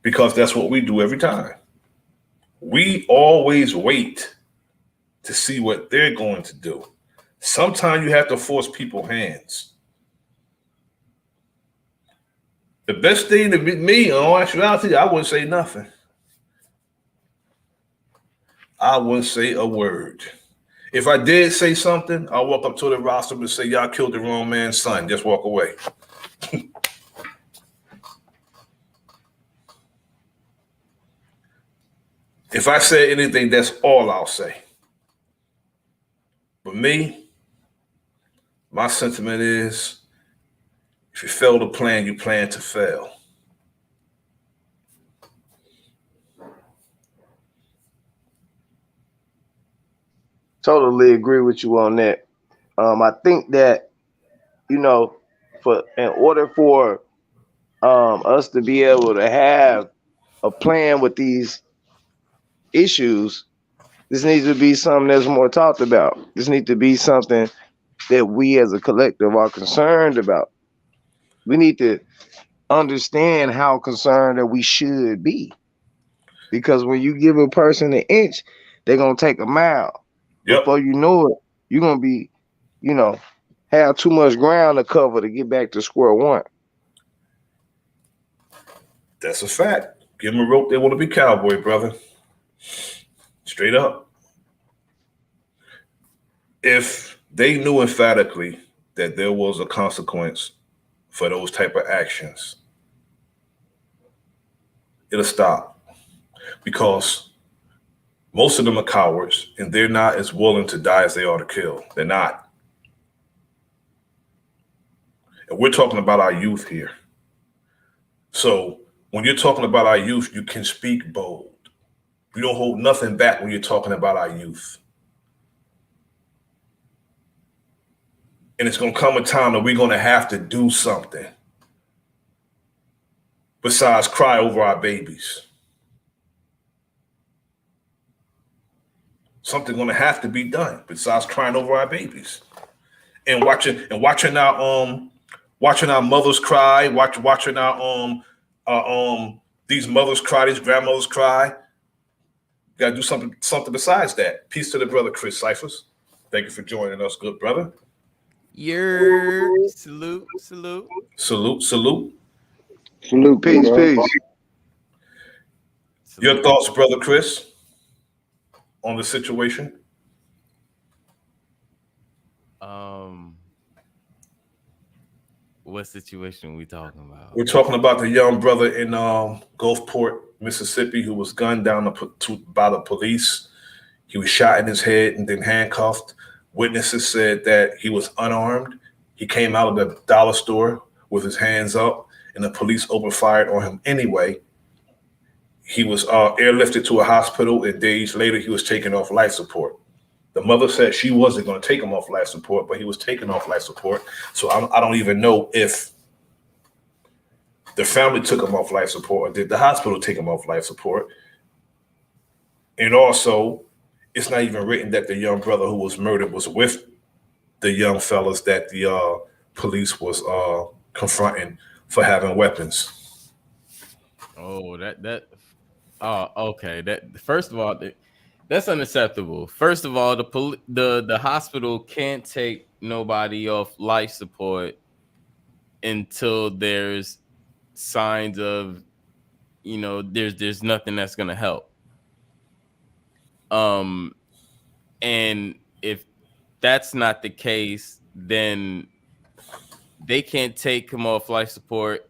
because that's what we do every time. We always wait to see what they're going to do. Sometimes you have to force people's hands. The best thing to me, in all actuality, I wouldn't say nothing. I wouldn't say a word. If I did say something, I'll walk up to the roster and say, y'all killed the wrong man's son. Just walk away. If I say anything, that's all I'll say. But me, my sentiment is, if you fail to plan, you plan to fail. totally agree with you on that. I think that in order for us to be able to have a plan with these issues, this needs to be something that's more talked about. This needs to be something that we as a collective are concerned about. We need to understand how concerned that we should be. Because when you give a person an inch, they're going to take a mile. Yep. Before you know it, you're going to be, have too much ground to cover to get back to square one. That's a fact. Give them a rope, they want to be cowboy, brother. Straight up. If they knew emphatically that there was a consequence for those type of actions, it'll stop. Because most of them are cowards, and they're not as willing to die as they are to kill. They're not. And we're talking about our youth here. So when you're talking about our youth, you can speak bold. You don't hold nothing back when you're talking about our youth. And it's going to come a time that we're going to have to do something besides cry over our babies. Something's going to have to be done besides crying over our babies, and watching our mothers cry, watching our these mothers cry, these grandmothers cry. Got to do something besides that. Peace to the brother Chris Cyphers. Thank you for joining us, good brother. Salute. Salute. Peace, peace. Your thoughts, brother Chris, on the situation? What situation are we talking about? We're talking about the young brother in Gulfport, Mississippi, who was gunned down by the police. He was shot in his head and then handcuffed. Witnesses said that he was unarmed. He came out of the dollar store with his hands up, and the police opened fire on him anyway. He was airlifted to a hospital, and days later, he was taken off life support. The mother said she wasn't going to take him off life support, but he was taken off life support. So I don't even know if the family took him off life support or did the hospital take him off life support. And also, it's not even written that the young brother who was murdered was with the young fellas that the police was confronting for having weapons. Oh, okay. That first of all, that's unacceptable. First of all, the hospital can't take nobody off life support until there's signs of, there's nothing that's gonna help. And if that's not the case, then they can't take him off life support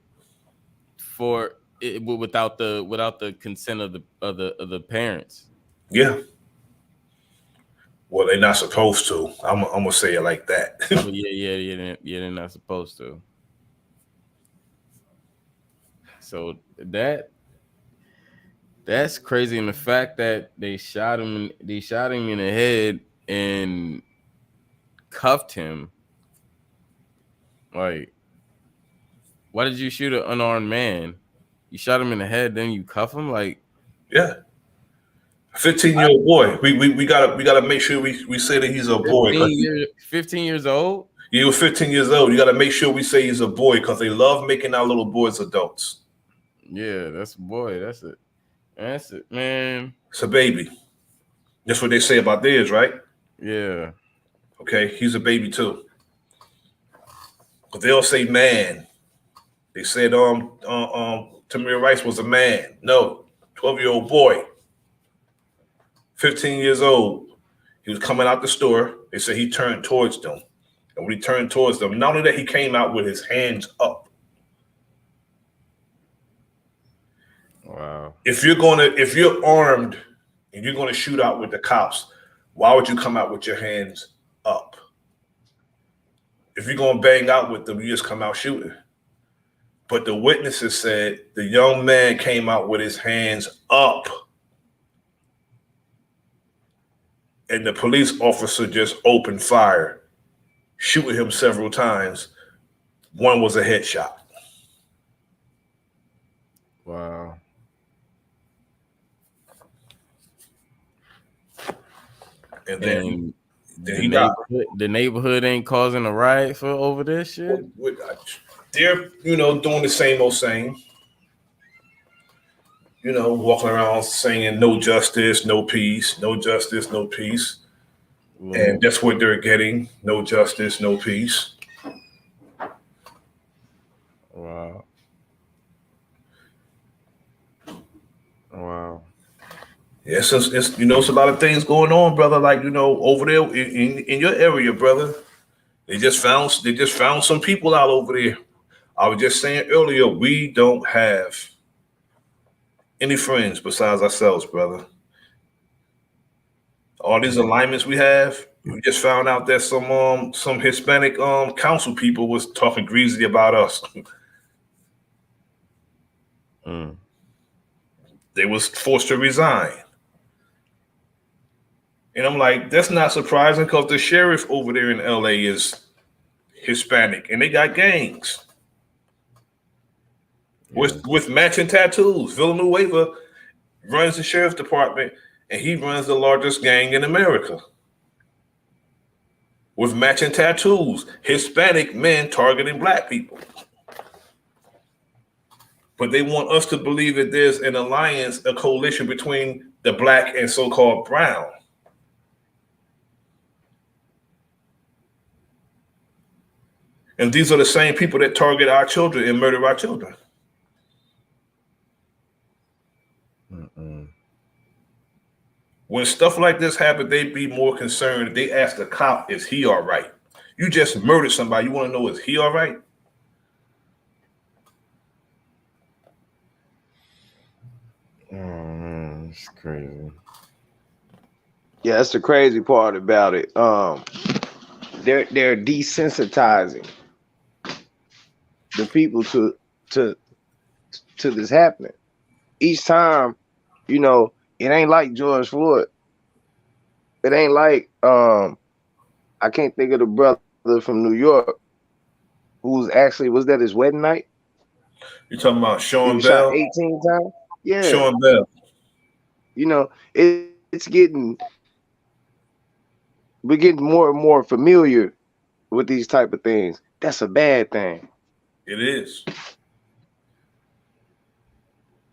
without the consent of the parents. Yeah. Well, they're not supposed to. I'm gonna say it like that. Oh, yeah. They're not supposed to. So that's crazy, and the fact that they shot him in the head and cuffed him. Like, why did you shoot an unarmed man? You shot him in the head, then you cuff him? Like, yeah. 15-year-old boy. We gotta make sure we say that he's a boy. 15 years old? Yeah, he was 15 years old. You gotta make sure we say he's a boy because they love making our little boys adults. Yeah, that's a boy. That's it, man. It's a baby. That's what they say about theirs, right? Yeah. Okay, he's a baby too. But they all say man. They said Tamir Rice was a man. No, 12-year-old boy. 15 years old. He was coming out the store. They said he turned towards them. And when he turned towards them, not only that, he came out with his hands up. Wow. If you're armed and you're gonna shoot out with the cops, why would you come out with your hands up? If you're gonna bang out with them, you just come out shooting. But the witnesses said the young man came out with his hands up. And the police officer just opened fire, shooting him several times. One was a headshot. Wow. And then the neighborhood ain't causing a riot for over this shit. They're doing the same old same. Walking around saying no justice, no peace, no justice, no peace. And that's what they're getting. No justice, no peace. Wow. Wow. Yeah, it's a lot of things going on, brother. Like, over there in your area, brother. They just found some people out over there. I was just saying earlier, we don't have any friends besides ourselves, brother. All these alignments we have, we just found out that some Hispanic council people was talking greasy about us. They was forced to resign. And I'm like, that's not surprising because the sheriff over there in LA is Hispanic and they got gangs with matching tattoos. Villanueva runs the sheriff's department and he runs the largest gang in America with matching tattoos. Hispanic men targeting black people. But they want us to believe that there's an alliance, a coalition between the black and so-called brown. And these are the same people that target our children and murder our children. When stuff like this happens, they'd be more concerned. They ask the cop, is he all right? You just murdered somebody. You want to know, is he all right? Oh, man, it's crazy. Yeah, that's the crazy part about it. They're desensitizing the people to to this happening. Each time, you know, it ain't like George Floyd. It ain't like I can't think of the brother from New York who was actually, was that his wedding night? You talking about He Sean was shot Bell? 18 times. Yeah, Sean Bell. you know, it's getting, we're getting more and more familiar with these type of things. That's a bad thing. It is.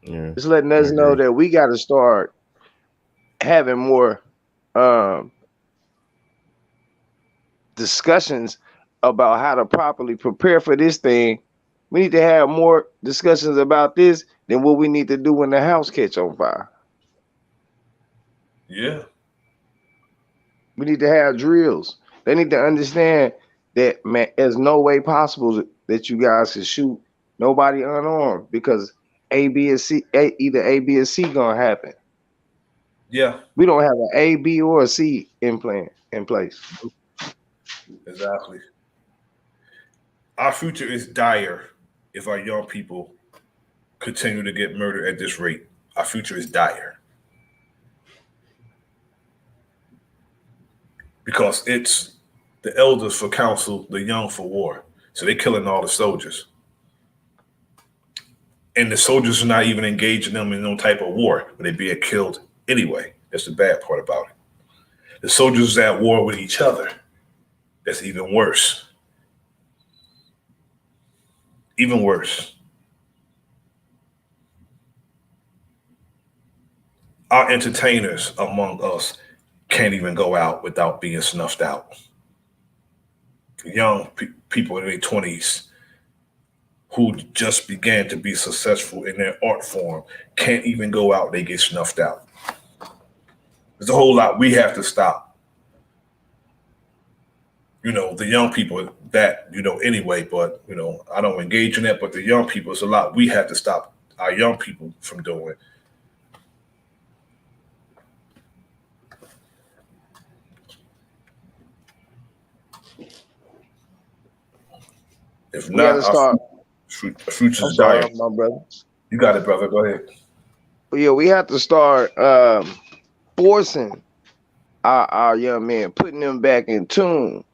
Yeah, It's letting I us know agree. that we got to start having more um, discussions about how to properly prepare for this thing. We need to have more discussions about this than what we need to do when the house catch on fire. Yeah. We need to have drills. They need to understand that, man, there's no way possible that you guys can shoot nobody unarmed because A, B, or C, either A, B, or C gonna happen. Yeah. We don't have an A, B, or a C in place. Exactly. Our future is dire if our young people continue to get murdered at this rate. Our future is dire. Because it's the elders for counsel, the young for war. So they're killing all the soldiers. And the soldiers are not even engaging them in no type of war, but they're being killed anyway. That's the bad part about it. The soldiers are at war with each other. That's even worse. Even worse. Our entertainers among us can't even go out without being snuffed out. Young people in their 20s who just began to be successful in their art form can't even go out, they get snuffed out. There's a whole lot we have to stop. You know, the young people that, you know, anyway, but, you know, I don't engage in that, but the young people, it's a lot we have to stop our young people from doing. If We got not, to our start. future's I'm sorry, dire. my brother. You got it, brother. Go ahead. But yeah, we have to start forcing our young men, putting them back in tune.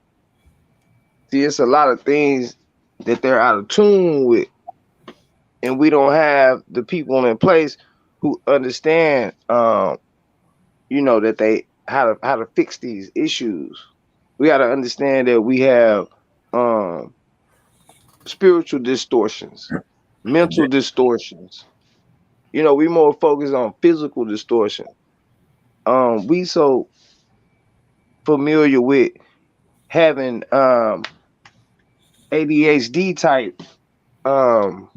See, it's a lot of things that they're out of tune with, and we don't have the people in place who understand, you know, that they how to fix these issues. We got to understand that we have spiritual distortions, mental distortions. You know, we more focused on physical distortion. We so familiar with having ADHD type, um,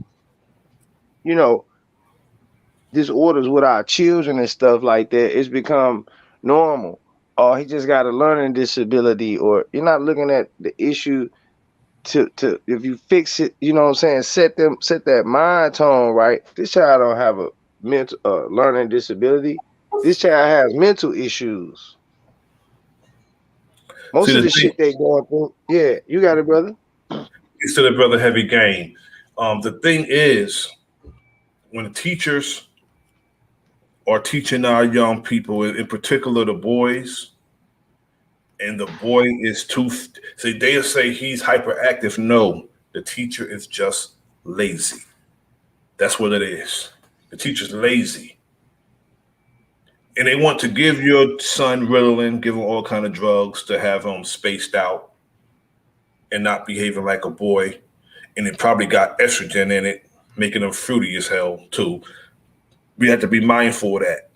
you know, disorders with our children and stuff like that. It's become normal. Or he just got a learning disability, or you're not looking at the issue to if you fix it, you know what I'm saying, set that mind tone right. This child don't have a mental learning disability. This child has mental issues. Most See, of the the thing, shit they going through. Yeah, you got it, brother. it's to the brother heavy game. The thing is, when the teachers are teaching our young people, in particular the boys, and the boy is too, say they'll say he's hyperactive. No, the teacher is just lazy. That's what it is. The teacher's lazy. And they want to give your son Ritalin, give him all kind of drugs to have him spaced out and not behaving like a boy. And it probably got estrogen in it, making him fruity as hell too. We have to be mindful of that.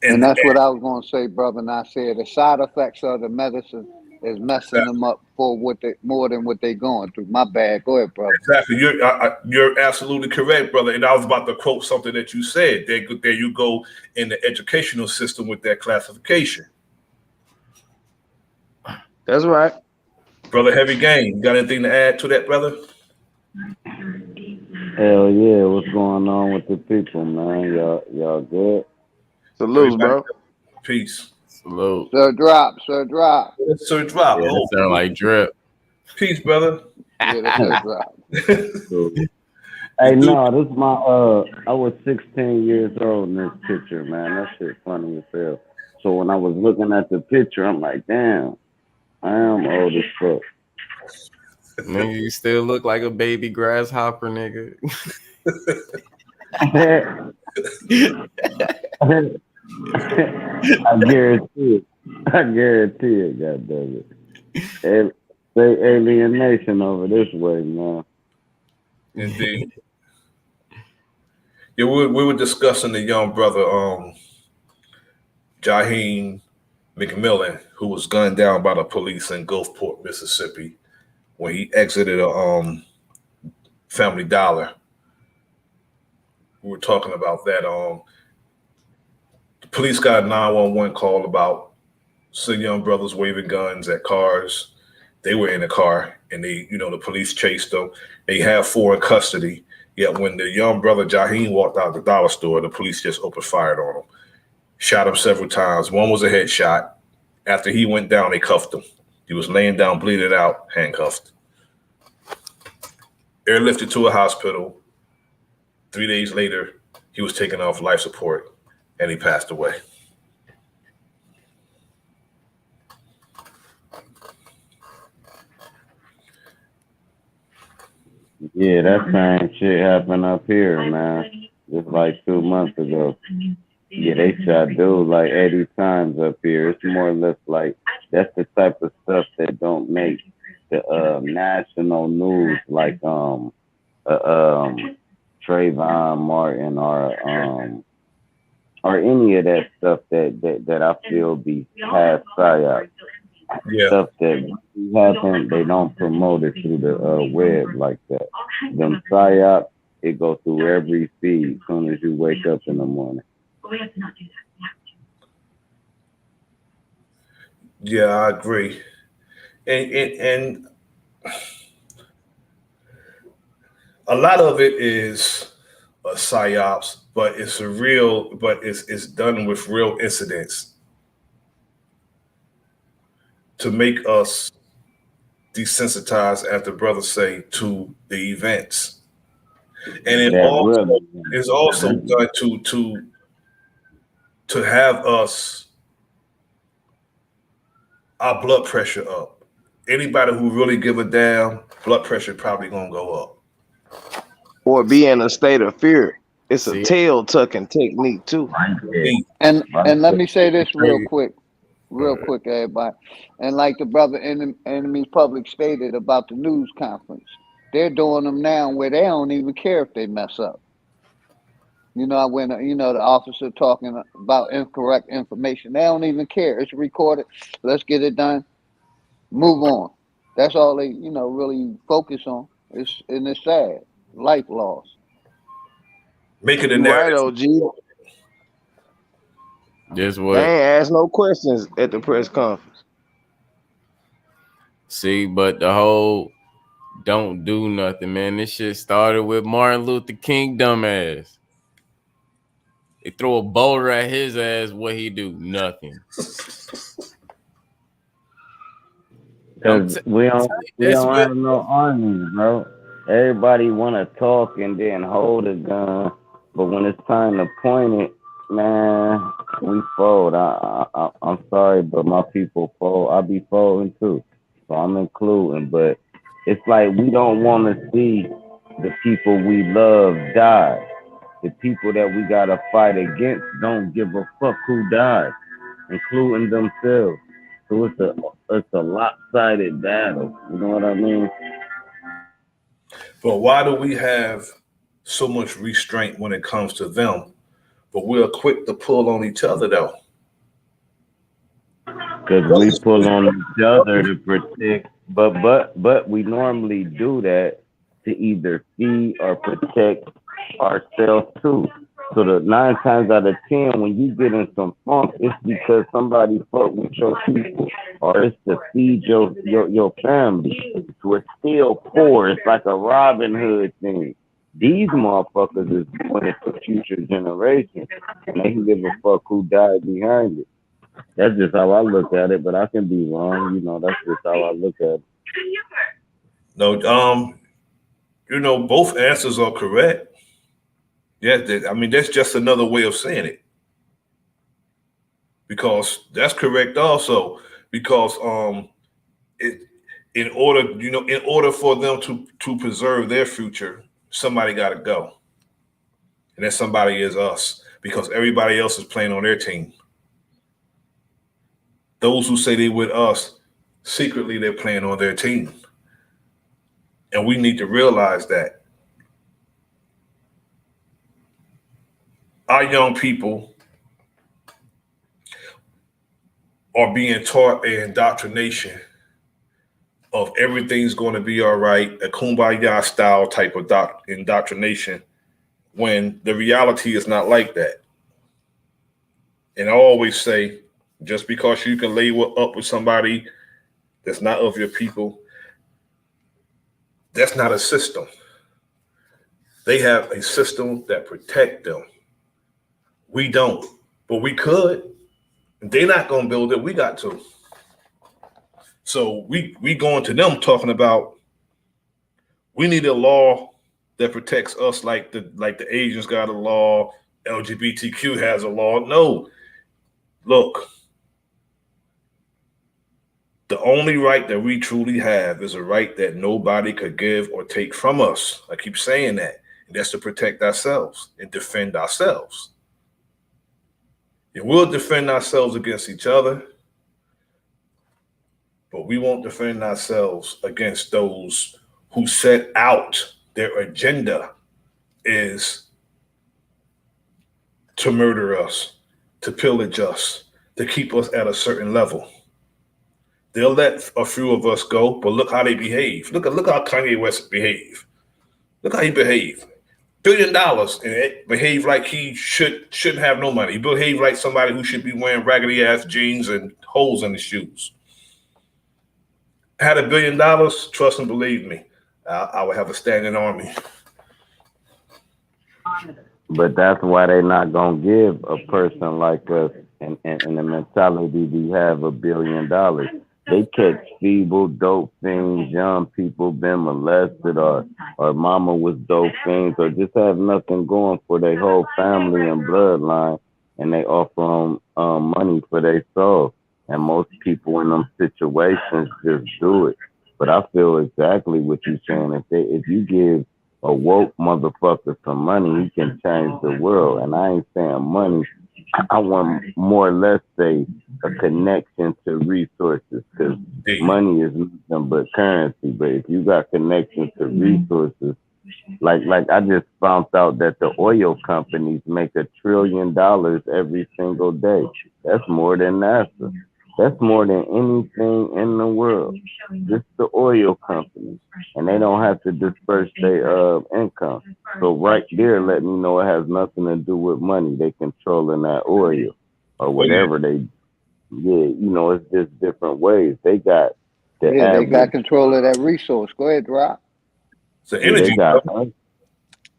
And that's what I was going to say, brother. And I said the side effects of the medicine is messing them up for what they more than what they're going through. My bad. Go ahead, brother. Exactly. You're absolutely correct, brother. And I was about to quote something that you said. There you go in the educational system with that classification. That's right. Brother Heavy Game, you got anything to add to that, brother? Hell yeah, what's going on with the people, man? Y'all good? Salute, bro. Peace. Salute. Sir drop. Sir drop. Yeah, Oh, that sound like drip. peace, brother. Yeah, that's a drop. So, hey, no, this is my I was 16 years old in this picture, man. That shit funny as hell. So when I was looking at the picture, I'm like, damn, I am old as fuck. Nigga, you still look like a baby grasshopper, nigga. I guarantee it. I guarantee it, goddammit. Say alienation over this way, man. Indeed. Yeah, we were discussing the young brother, Jaheim McMillan, who was gunned down by the police in Gulfport, Mississippi, when he exited a Family Dollar. We were talking about that. The police got a 911 call about some young brothers waving guns at cars. They were in a car, and the police chased them. They have 4 in custody. Yet when the young brother Jaheim walked out the dollar store, the police just opened fire on him, shot him several times. One was a headshot. After he went down, they cuffed him. He was laying down, bleeding out, handcuffed. Airlifted to a hospital. 3 days later, he was taken off life support, and he passed away. Yeah, that same shit happened up here, man. Just like 2 months ago. Yeah, they shot dude like 80 times up here. It's more or less like that's the type of stuff that don't make the national news, like Trayvon Martin or any of that stuff that I feel be past psyop. Yeah. Stuff that happen, they don't promote it through the web like that. Them psyops, it goes through every feed as soon as you wake up in the morning. Yeah, I agree. And a lot of it is psyops, but it's done with real incidents to make us desensitized, as the brothers say, to the events. And it is also done to have us our blood pressure up. Anybody who really give a damn, blood pressure probably gonna go up. Or be in a state of fear. It's a tail tucking technique too. And let me say this real quick, everybody. And like the brother Enemies Public stated about the news conference, they're doing them now where they don't even care if they mess up. When the officer talking about incorrect information, they don't even care. It's recorded. Let's get it done. Move on. That's all they really focus on. It's sad. Life loss. Make it a narrative. Right, OG. Just what? They ain't ask no questions at the press conference. See, but the whole don't do nothing, man. This shit started with Martin Luther King, dumbass. They throw a boulder at his ass. What he do? Nothing. Because we don't have no armies, bro. Everybody want to talk and then hold a gun, but when it's time to point it, man, we fold. I'm sorry, but my people fold. I be folding too, so I'm including. But it's like we don't want to see the people we love die. The people that we gotta fight against don't give a fuck who died, including themselves. So it's a lopsided battle. You know what I mean? But why do we have so much restraint when it comes to them, but we're quick to pull on each other though? Because we pull on each other to protect, but we normally do that to either feed or protect ourselves too. So the 9 times out of 10, when you get in some funk, it's because somebody fuck with your people, or it's to feed your family. So it's still poor. It's like a Robin Hood thing. These motherfuckers is doing it for future generations, and they can give a fuck who died behind it. That's just how I look at it, but I can be wrong. That's just how I look at it. No, both answers are correct. Yeah, that's just another way of saying it. Because that's correct also. Because in order for them to preserve their future, somebody got to go, and that somebody is us. Because everybody else is playing on their team. Those who say they with us, secretly they're playing on their team, and we need to realize that our young people are being taught an indoctrination of everything's going to be all right, a kumbaya style type of indoctrination, when the reality is not like that. And I always say, just because you can lay up with somebody that's not of your people, that's not a system. They have a system that protect them. We don't, but we could. They're not going to build it. We got to. So we going to them talking about we need a law that protects us like the Asians got a law, LGBTQ has a law. No, look, the only right that we truly have is a right that nobody could give or take from us. I keep saying that. And that's to protect ourselves and defend ourselves. And we'll defend ourselves against each other, but we won't defend ourselves against those who set out their agenda is to murder us, to pillage us, to keep us at a certain level. They'll let a few of us go, but look how they behave. Look how Kanye West behave. Look how he behave. $1 billion, and it behave like he shouldn't have no money. He behave like somebody who should be wearing raggedy ass jeans and holes in his shoes. Had $1 billion, trust and believe me, I would have a standing army. But that's why they're not gonna give a person like us and the mentality we have $1 billion. They catch feeble, dope things, young people been molested, or mama was dope things, or just have nothing going for their whole family and bloodline, and they offer them money for their soul. And most people in them situations just do it. But I feel exactly what you're saying. If you give a woke motherfucker some money, he can change the world. And I ain't saying money. I want more or less say a connection to resources, because money is nothing but currency. But if you got connection to resources, like I just found out that the oil companies make $1 trillion every single day. That's more than NASA. That's more than anything in the world. Just the oil companies. And they don't have to disperse their income. So right there, let me know it has nothing to do with money. They controlling that oil or whatever they, it's just different ways. They got the they got control of that resource. Go ahead, Rob. It's the energy.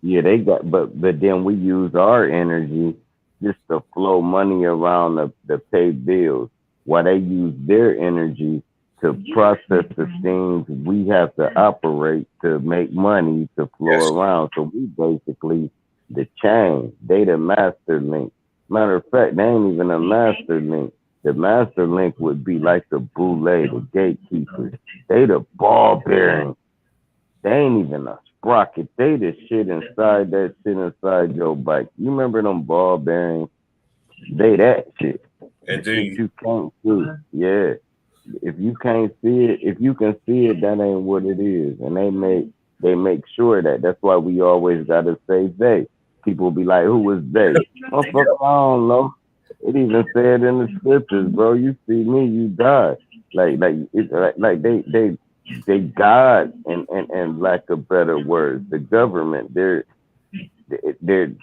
They got, but then we use our energy just to flow money around to pay bills, while they use their energy to process the things we have to operate to make money to flow around. So we basically the chain. They the master link. Matter of fact, they ain't even a master link. The master link would be like the boule, the gatekeepers. They the ball bearing. They ain't even a sprocket. They the shit inside that shit inside your bike. You remember them ball bearings? They that shit. Indeed. You can't see. Yeah. If you can't see it, if you can see it, that ain't what it is. And they make sure that. That's why we always gotta say they. People be like, who was they? Oh, fuck, I don't know. It even said in the scriptures, bro. You see me, you die. Like they God and lack of better words. The government, they're the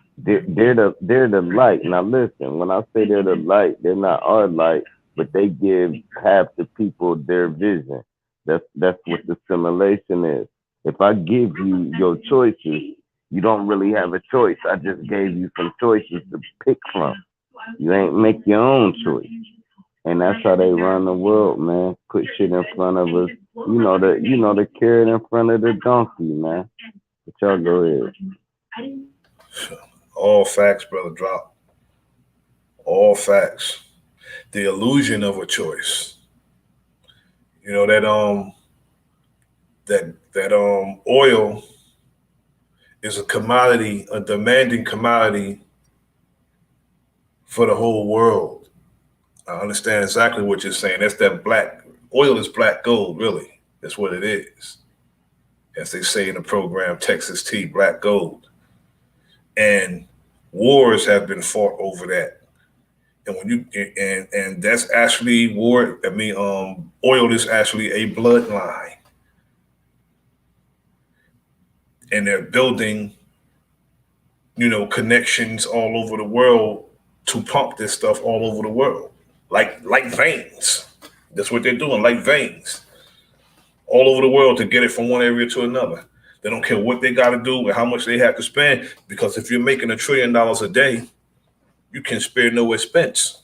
light. Now listen, when I say they're the light, they're not our light, but they give half the people their vision. That's what the simulation is. If I give you your choices, you don't really have a choice. I just gave you some choices to pick from. You ain't make your own choice. And that's how they run the world, man. Put shit in front of us The carrot in front of the donkey, man. But y'all go ahead. All facts, brother. Drop. All facts. The illusion of a choice. You know that oil is a commodity, a demanding commodity for the whole world. I understand exactly what you're saying. That's that black oil is black gold, really. That's what it is. As they say in the program, Texas Tea, black gold. And wars have been fought over that. And when you and that's actually war. I mean, oil is actually a bloodline, and they're building, connections all over the world to pump this stuff all over the world, like veins. That's what they're doing, like veins, all over the world to get it from one area to another. They don't care what they got to do and how much they have to spend, because if you're making $1 trillion a day, you can spare no expense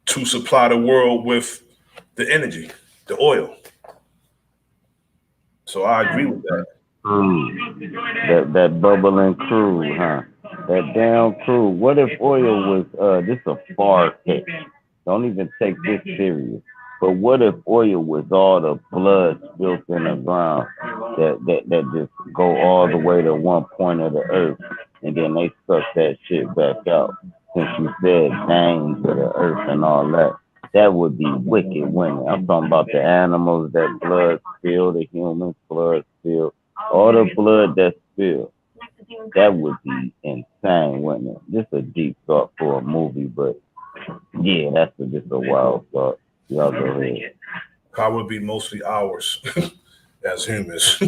to supply the world with the energy, the oil. So I agree with that. That bubbling crude, huh? That damn crude. What if oil was this a far case? Don't even take this serious. But what if oil was all the blood spilled in the ground that just go all the way to one point of the earth, and then they suck that shit back out? Since you said veins of the earth and all that, that would be wicked, wouldn't it? I'm talking about the animals that blood spill, the humans blood spill, all the blood that spilled. That would be insane, wouldn't it? Just a deep thought for a movie, but yeah, that's just a wild thought. Y'all go ahead. How would be mostly ours as humans,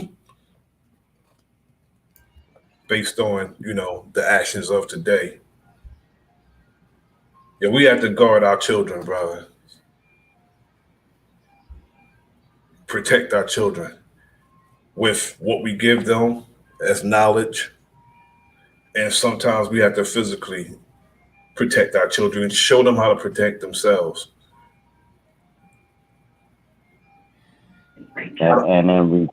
based on the actions of today. Yeah, we have to guard our children, brother. Protect our children with what we give them as knowledge, and sometimes we have to physically protect our children and show them how to protect themselves. And in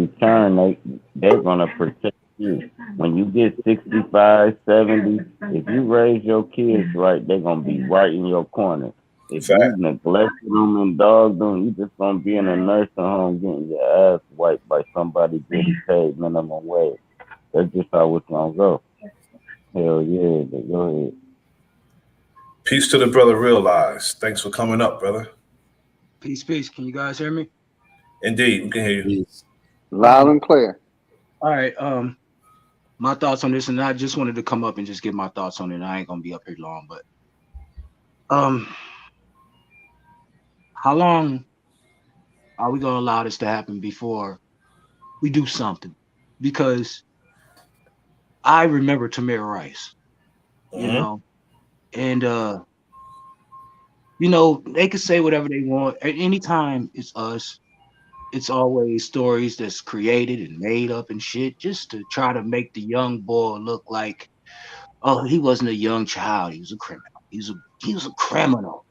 return, they're gonna protect you. When you get 65, 70, if you raise your kids right, they're gonna be right in your corner. If you neglect them and dog them, you just gonna be in a nursing home getting your ass wiped by somebody getting paid minimum wage. That's just how it's gonna go. Hell yeah, go ahead. Peace to the brother Realize. Thanks for coming up, brother. Peace, peace. Can you guys hear me? Indeed, we can hear you. Loud and clear. All right. My thoughts on this, and I just wanted to come up and just give my thoughts on it. I ain't gonna be up here long, but how long are we gonna allow this to happen before we do something? Because I remember Tamir Rice, and they could say whatever they want. At any time it's us, it's always stories that's created and made up and shit just to try to make the young boy look like, oh, he wasn't a young child, he was a criminal. He was a criminal.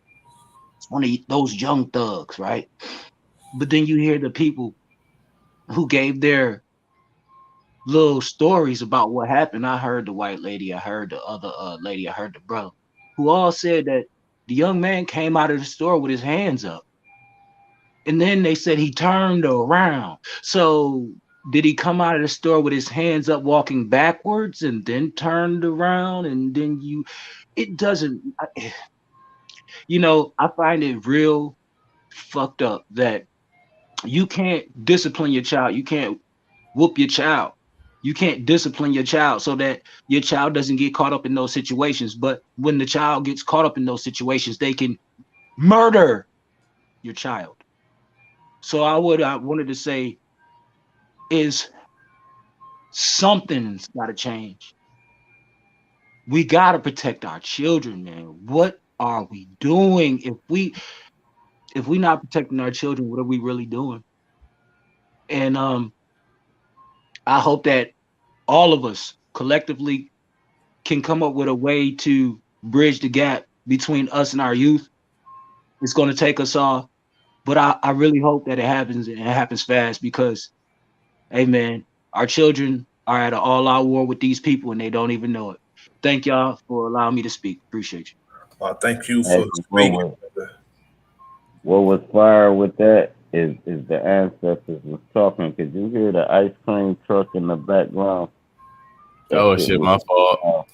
It's one of those young thugs, right? But then you hear the people who gave their little stories about what happened. I heard the white lady, I heard the other lady, I heard the brother, who all said that the young man came out of the store with his hands up. And then they said he turned around. So did he come out of the store with his hands up walking backwards and then turned around? And then it doesn't, I find it real fucked up that you can't discipline your child. You can't whoop your child. You can't discipline your child so that your child doesn't get caught up in those situations. But when the child gets caught up in those situations, they can murder your child. So I wanted to say is something's got to change. We got to protect our children, man. What are we doing? If we not protecting our children, what are we really doing? And I hope that all of us collectively can come up with a way to bridge the gap between us and our youth It's going to take us all. But I really hope that it happens and it happens fast because, hey man, our children are at an all-out war with these people and they don't even know it. Thank y'all for allowing me to speak. Appreciate you. Thank you Hey, for speaking. what was fire with that is the ancestors was talking. Could you hear the ice cream truck in the background? Oh shit, my fault.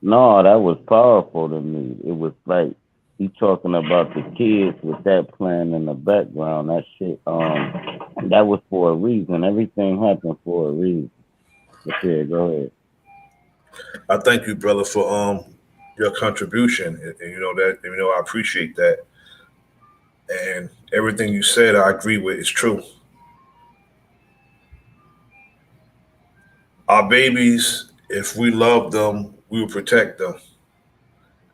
No, that was powerful to me. It was like he talking about the kids with that playing in the background. That shit, that was for a reason. Everything happened for a reason. But yeah, go ahead. I thank you, brother, for your contribution. And you know that, you know, I appreciate that. And everything you said, I agree with. It's true. Our babies, if we love them, we will protect them,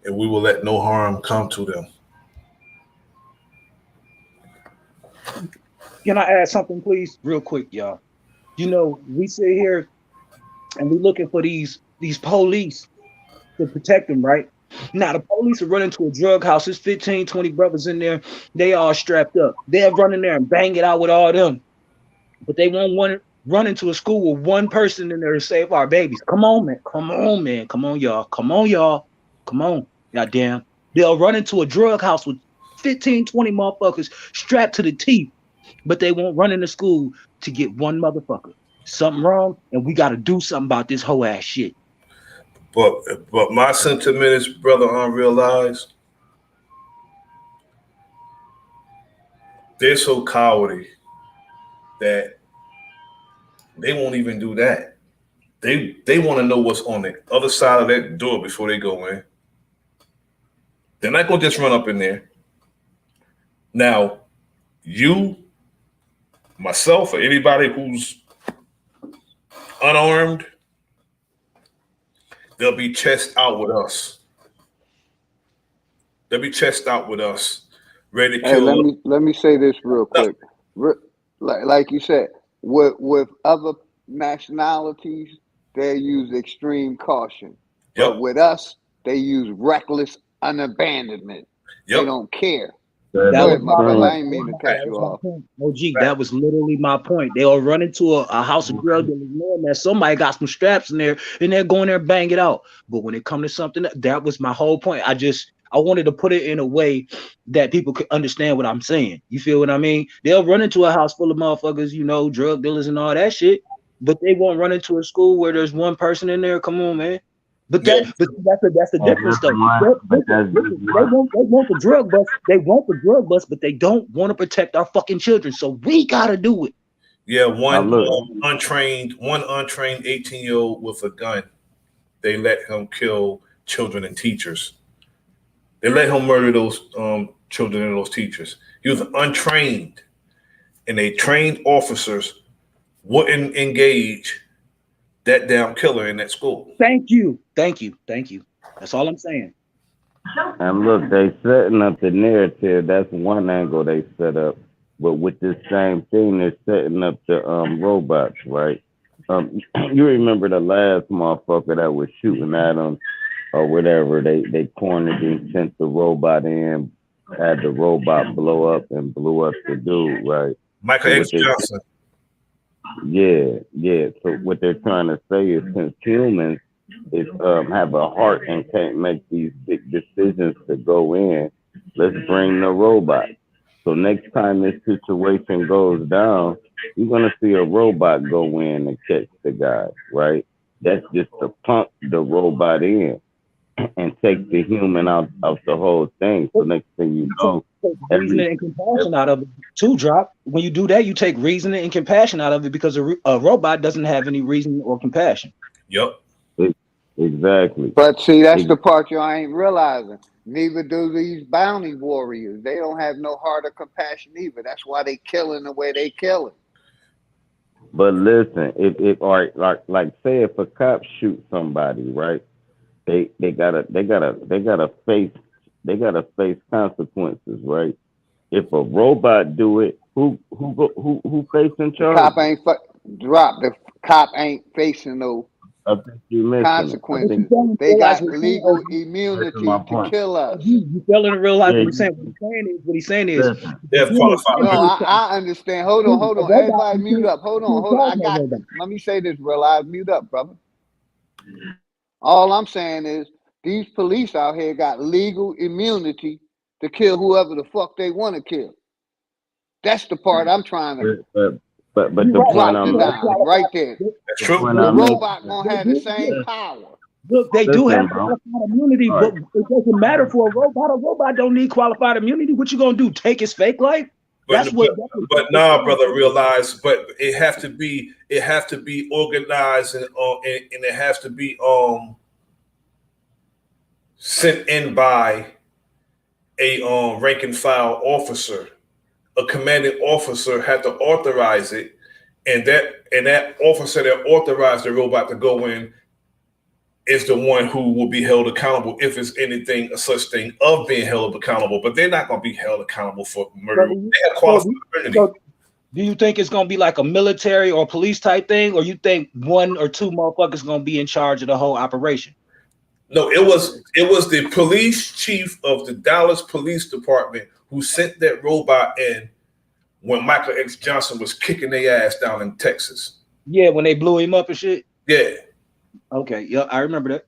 and we will let no harm come to them. Can I add something, please, real quick, y'all? You know, we sit here and we looking for these police to protect them, right? Now the police are running to a drug house. There's 15, 20 brothers in there. They all strapped up. They're running there and bang it out with all them. But they won't want to run into a school with one person in there to save our babies. Come on, man. Come on, man. Come on, y'all. Come on, y'all. Come on. Goddamn. They'll run into a drug house with 15, 20 motherfuckers strapped to the teeth, but they won't run into school to get one motherfucker. Something wrong, and we got to do something about this whole ass shit. But my sentiment is, brother, unrealized. They're so cowardly that they won't even do that. They want to know what's on the other side of that door before they go in. They're not gonna just run up in there. Now, you, myself, or anybody who's unarmed, they'll be chest out with us. They'll be chest out with us, ready to Hey, kill. let me say this real quick. Like you said, with other nationalities, they use extreme caution, but with us, they use reckless unabandonment. They don't care. That Go was ahead, my my brother. point. I ain't mean to cut That you was my off. point. OG, that was literally my point. They'll run into a house of drug dealers knowing that somebody got some straps in there and they're going there and bang it out. But when it comes to something, that was my whole point. I wanted to put it in a way that people could understand what I'm saying. You feel what I mean? They'll run into a house full of motherfuckers, you know, drug dealers and all that shit, but they won't run into a school where there's one person in there. Come on, man. But that's the difference though. They want the drug bust. They want the drug bust, but they don't want to protect our fucking children. So we gotta do it. Yeah, one untrained 18-year-old with a gun. They let him kill children and teachers. They let him murder those children and those teachers. He was untrained, and they trained officers wouldn't engage that damn killer in that school. Thank you. That's all I'm saying. And look, they setting up the narrative. That's one angle they set up. But with this same thing, they're setting up the robots, right? You remember the last motherfucker that was shooting at them or whatever? They cornered and sent the robot in, had the robot blow up and blew up the dude, right? Michael X. Johnson. Yeah. So what they're trying to say is, since humans have a heart and can't make these big decisions to go in, let's bring the robot. So next time this situation goes down, you're gonna see a robot go in and catch the guy, right? That's just to pump the robot in and take the human out of the whole thing. So next thing you know, reasoning and compassion out of it too. Drop. When you do that, you take reasoning and compassion out of it because a robot doesn't have any reason or compassion. Yep. Exactly. But see, that's the part you ain't realizing. Neither do these bounty warriors. They don't have no heart or compassion either. That's why they killing the way they killing. But listen, if or like say if a cop shoots somebody, right? They gotta face consequences, right? If a robot do it, who facing charges? The cop ain't facing no I think you're missing it. I consequences. think They Realize got what he's saying, legal missing my immunity to point. kill us. you fell in real life Yeah, what he's saying. What he's saying is listen. They have qualified No, immunity. I understand. Hold on, hold a on. robot, Everybody mute up. Hold on, you hold on. I can't charge got no this. robot. Let me say this real loud. Mute up, brother. All I'm saying is these police out here got legal immunity to kill whoever the fuck they want to kill. That's the part I'm trying to But the You're right. point drop I'm it down right making, there. That's the true. point The I'm robot making, gonna have the same power. Look, they do listen, have bro. qualified immunity, All but right. it doesn't matter for a robot. A robot don't need qualified immunity. What you gonna do? Take his fake life? But That's what. nah, brother, realize. But it have to be organized and it has to be sent in by a rank and file officer. A commanding officer had to authorize it, and that officer that authorized the robot to go in is the one who will be held accountable if it's anything, a such thing of being held accountable. But they're not going to be held accountable for murder. They have qualified immunity. So do you think it's gonna be like a military or police type thing, or you think one or two motherfuckers gonna be in charge of the whole operation? No, it was the police chief of the Dallas Police Department who sent that robot in when Michael X. Johnson was kicking their ass down in Texas. Yeah, when they blew him up and shit. Yeah. Okay. Yeah, I remember that.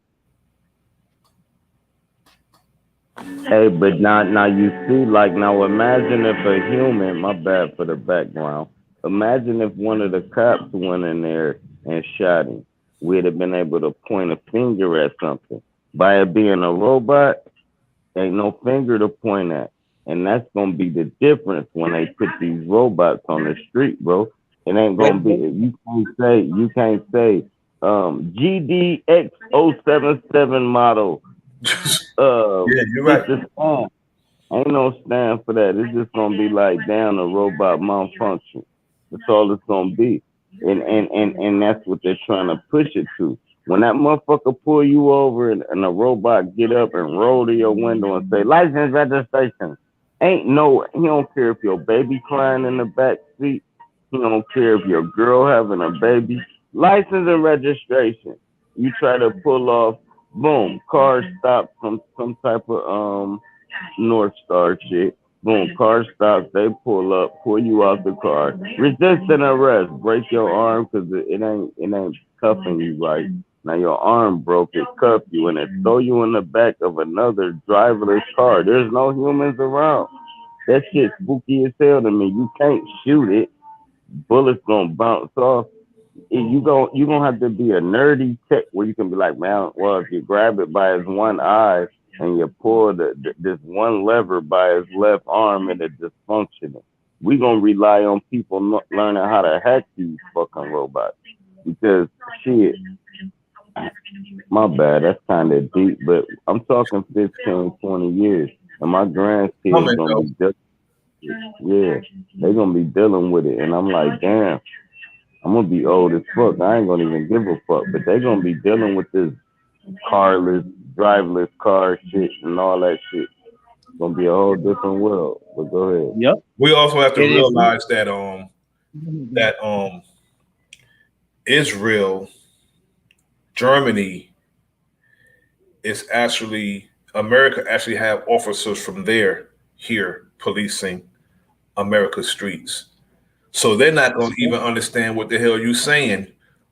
Hey, but now you see, like, now imagine if a human, my bad for the background, imagine if one of the cops went in there and shot him. We'd have been able to point a finger at something. By it being a robot, ain't no finger to point at. And that's going to be the difference when they put these robots on the street, bro. It ain't going to be, you can't say, GDX 077 model. Yeah, you're right. It's a stand. Ain't no stand for that. It's just gonna be like, damn, the robot malfunction. That's all it's gonna be. And that's what they're trying to push it to. When that motherfucker pull you over and a robot get up and roll to your window and say, license registration. He don't care if your baby crying in the back seat. He don't care if your girl having a baby. License and registration. You try to pull off, boom, car stops from some type of North Star shit. Boom, car stops, they pull up, pull you out the car. Resist an arrest, break your arm because it ain't cuffing you right. Now your arm broke, it cuffed you, and it throw you in the back of another driverless car. There's no humans around. That shit spooky as hell to me. You can't shoot it. Bullets gonna bounce off. You gonna have to be a nerdy tech where you can be like, man, well, if you grab it by his one eye and you pull this one lever by his left arm and it's dysfunctional. We gonna rely on people learning how to hack these fucking robots because shit. My bad, that's kind of deep, but I'm talking 15, 20 years, and my grandkids gonna be they gonna be dealing with it, and I'm like, damn. I'm gonna be old as fuck. I ain't gonna even give a fuck. But they gonna be dealing with this carless, driverless car shit and all that shit. It's gonna be a whole different world. But go ahead. Yep. We also have to realize that Israel, Germany is actually America actually have officers from there here policing America's streets. So they're not going to even understand what the hell you're saying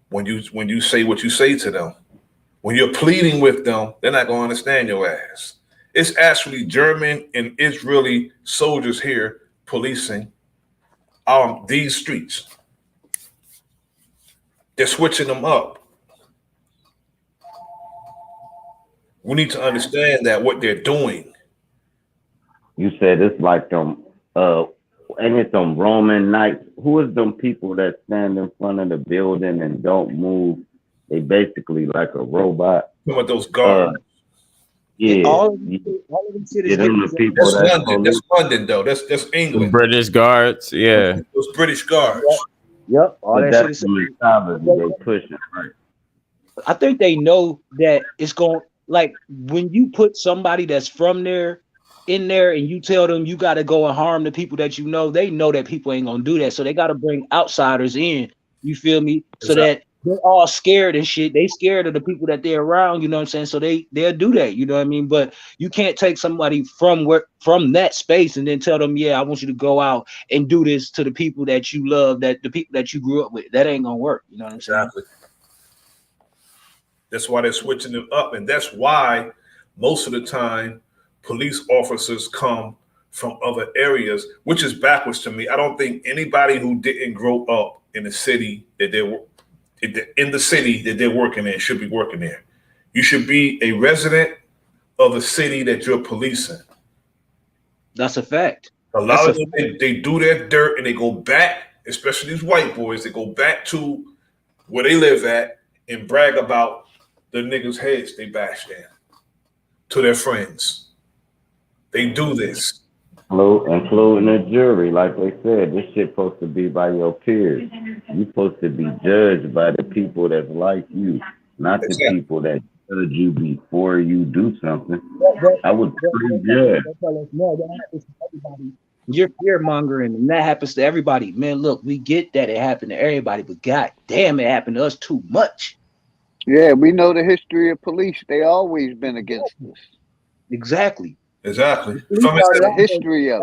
when you say what you say to them. When you're pleading with them, they're not going to understand your ass. It's actually German and Israeli soldiers here policing these streets. They're switching them up. We need to understand that what they're doing. You said it's like them, and it's them Roman knights. Who is them people that stand in front of the building and don't move? They basically like a robot. Some of those guards. All of them shit is the people that's London. That's London, though. That's England. The British guards, yeah. Those British guards. Yep. All that shit is they pushing, right? I think they know that it's going, like, when you put somebody that's from there in there and you tell them you got to go and harm the people that they know that people ain't gonna do that, so they got to bring outsiders in. You feel me? So that they're all scared and shit. They scared of the people that they're around, you know what I'm saying? So they'll do that, you know what I mean? But you can't take somebody from that space and then tell them, yeah, I want you to go out and do this to the people that you love, that the people that you grew up with. That ain't gonna work, you know what I'm saying? Exactly. That's why they're switching it up, and that's why most of the time police officers come from other areas, which is backwards to me. I don't think anybody who didn't grow up in the city that they were in the city that they're working in should be working there. You should be a resident of the city that you're policing. That's a fact. A lot of them, they do their dirt and they go back, especially these white boys, they go back to where they live at and brag about the niggas' heads they bashed in to their friends. They do this. Including the jury, like they said, this shit supposed to be by your peers. You supposed to be judged by the people that's like you, not the people that judge you before you do something. I would prejudge. You're fear mongering, and that happens to everybody. Man, look, we get that it happened to everybody, but god damn, it happened to us too much. Yeah, we know the history of police. They always been against us. Exactly. Exactly. From the history of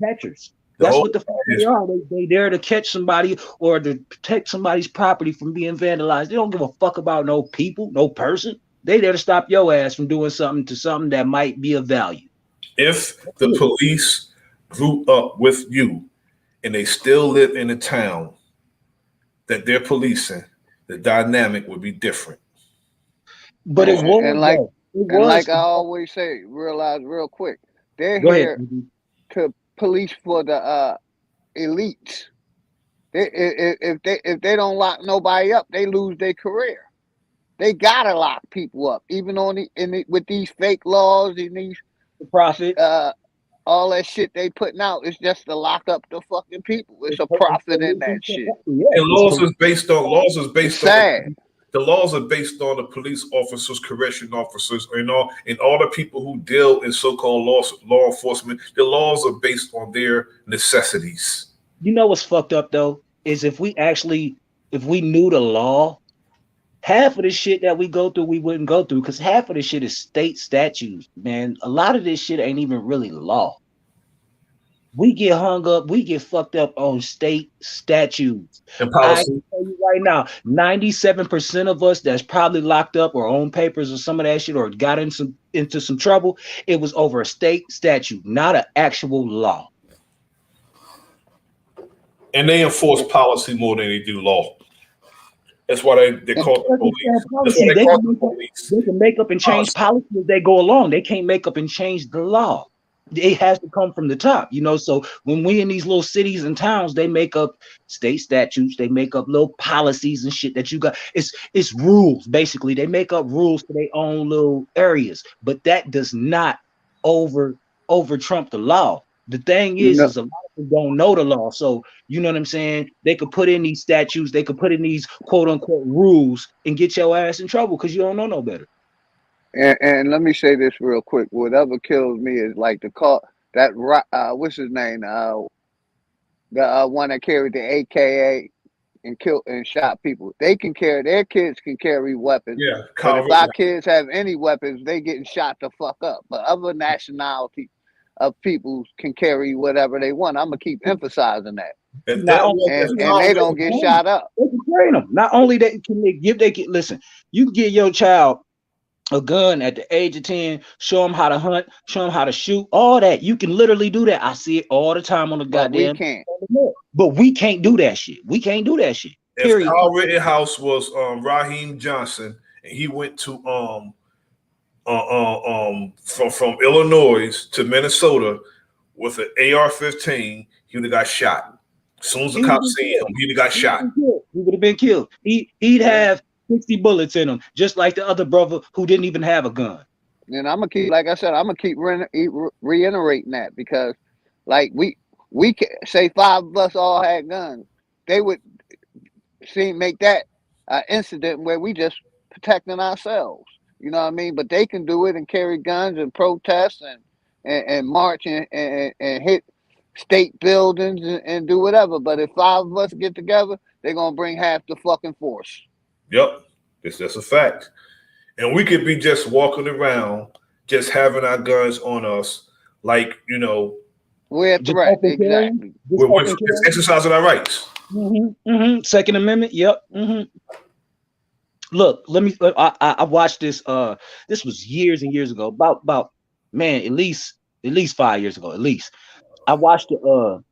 catchers. That's what the fuck they are. They there to catch somebody or to protect somebody's property from being vandalized. They don't give a fuck about no people, no person. They there to stop your ass from doing something that might be of value. If the police grew up with you and they still live in a town that they're policing, the dynamic would be different. But it was, and like I always say, realize real quick, they're here to police for the elites. If they don't lock nobody up, they lose their career. They gotta lock people up, even with these fake laws and these profit. All that shit they putting out is just to lock up the fucking people. It's a profit in that shit. And laws is based on sad. The laws are based on the police officers, correction officers, and all the people who deal in so-called law enforcement. The laws are based on their necessities. You know what's fucked up though is if we knew the law, half of the shit that we go through we wouldn't go through, because half of the shit is state statutes. Man, a lot of this shit ain't even really law. We get hung up, we get fucked up on state statutes. And policy. I can tell you right now, 97% of us that's probably locked up or on papers or some of that shit or got into some trouble, it was over a state statute, not an actual law. And they enforce policy more than they do law. That's why they call the police. They can make up and change policy as they go along. They can't make up and change the law. It has to come from the top, you know. So when we in these little cities and towns, they make up state statutes, they make up little policies and shit that you got. It's rules, basically. They make up rules for their own little areas, but that does not over trump the law. The thing is a lot of people don't know the law. So you know what I'm saying? They could put in these statutes, they could put in these quote unquote rules and get your ass in trouble because you don't know no better. And let me say this real quick. Whatever kills me is like the call that what's his name? The one that carried the AKA and killed and shot people. They can carry, their kids can carry weapons. Yeah, but if our kids have any weapons, they getting shot the fuck up. But other nationality of people can carry whatever they want. I'm gonna keep emphasizing that. And they don't get shot up. They can train them. Not only that, listen. You can get your child a gun at the age of 10, show them how to hunt, show them how to shoot, all that. You can literally do that. I see it all the time on the goddamn. We can't. But we can't do that shit. We can't do that shit. If Kyle Rittenhouse was Raheem Johnson and he went to from Illinois to Minnesota with an AR-15, he would have got shot. As soon as the cops seen him, he'd have got shot. He would have been killed. He'd have 60 bullets in him, just like the other brother who didn't even have a gun. And I'm gonna keep, like I said, I'm gonna keep reiterating that because, like we can say 5 of us all had guns, they would make that incident where we just protecting ourselves. You know what I mean? But they can do it and carry guns and protest and march and hit state buildings and do whatever. But if 5 of us get together, they're gonna bring half the fucking force. Yep, that's a fact. And we could be just walking around, just having our guns on us, like, you know, we're a threat. Exactly. We're just exercising our rights. Second Amendment. Yep. Look, let me. I watched this. This was years and years ago. About man, at least 5 years ago. At least I watched.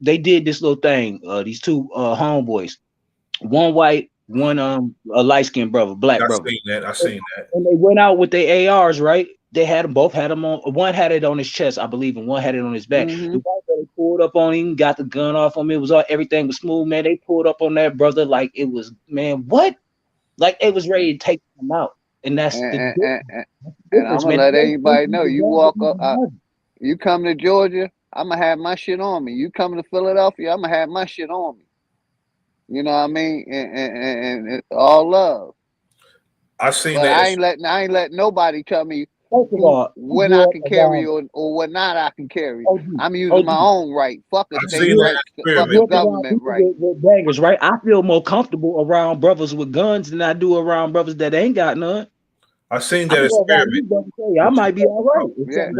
They did this little thing. These two homeboys, one white, one a light skinned brother, black brother. I seen that. And they went out with their ARs, right? They had them both had them on. One had it on his chest, I believe, and one had it on his back. The white brother pulled up on him, got the gun off him. It was all everything was smooth, man. They pulled up on that brother like it was, man, what? Like they was ready to take him out. And that's the difference. And I'm gonna let everybody know. You walk up, you come to Georgia, I'm gonna have my shit on me. You come to Philadelphia, I'm gonna have my shit on me. You know what I mean? And it's all love. I seen but that. I ain't letting nobody tell me when I can carry or what not I can carry. I'm using my own right. Fuck a state right. Fuck a government right. With bangers, right? I feel more comfortable around brothers with guns than I do around brothers that ain't got none. I seen that experiment. I might be all right. Yeah,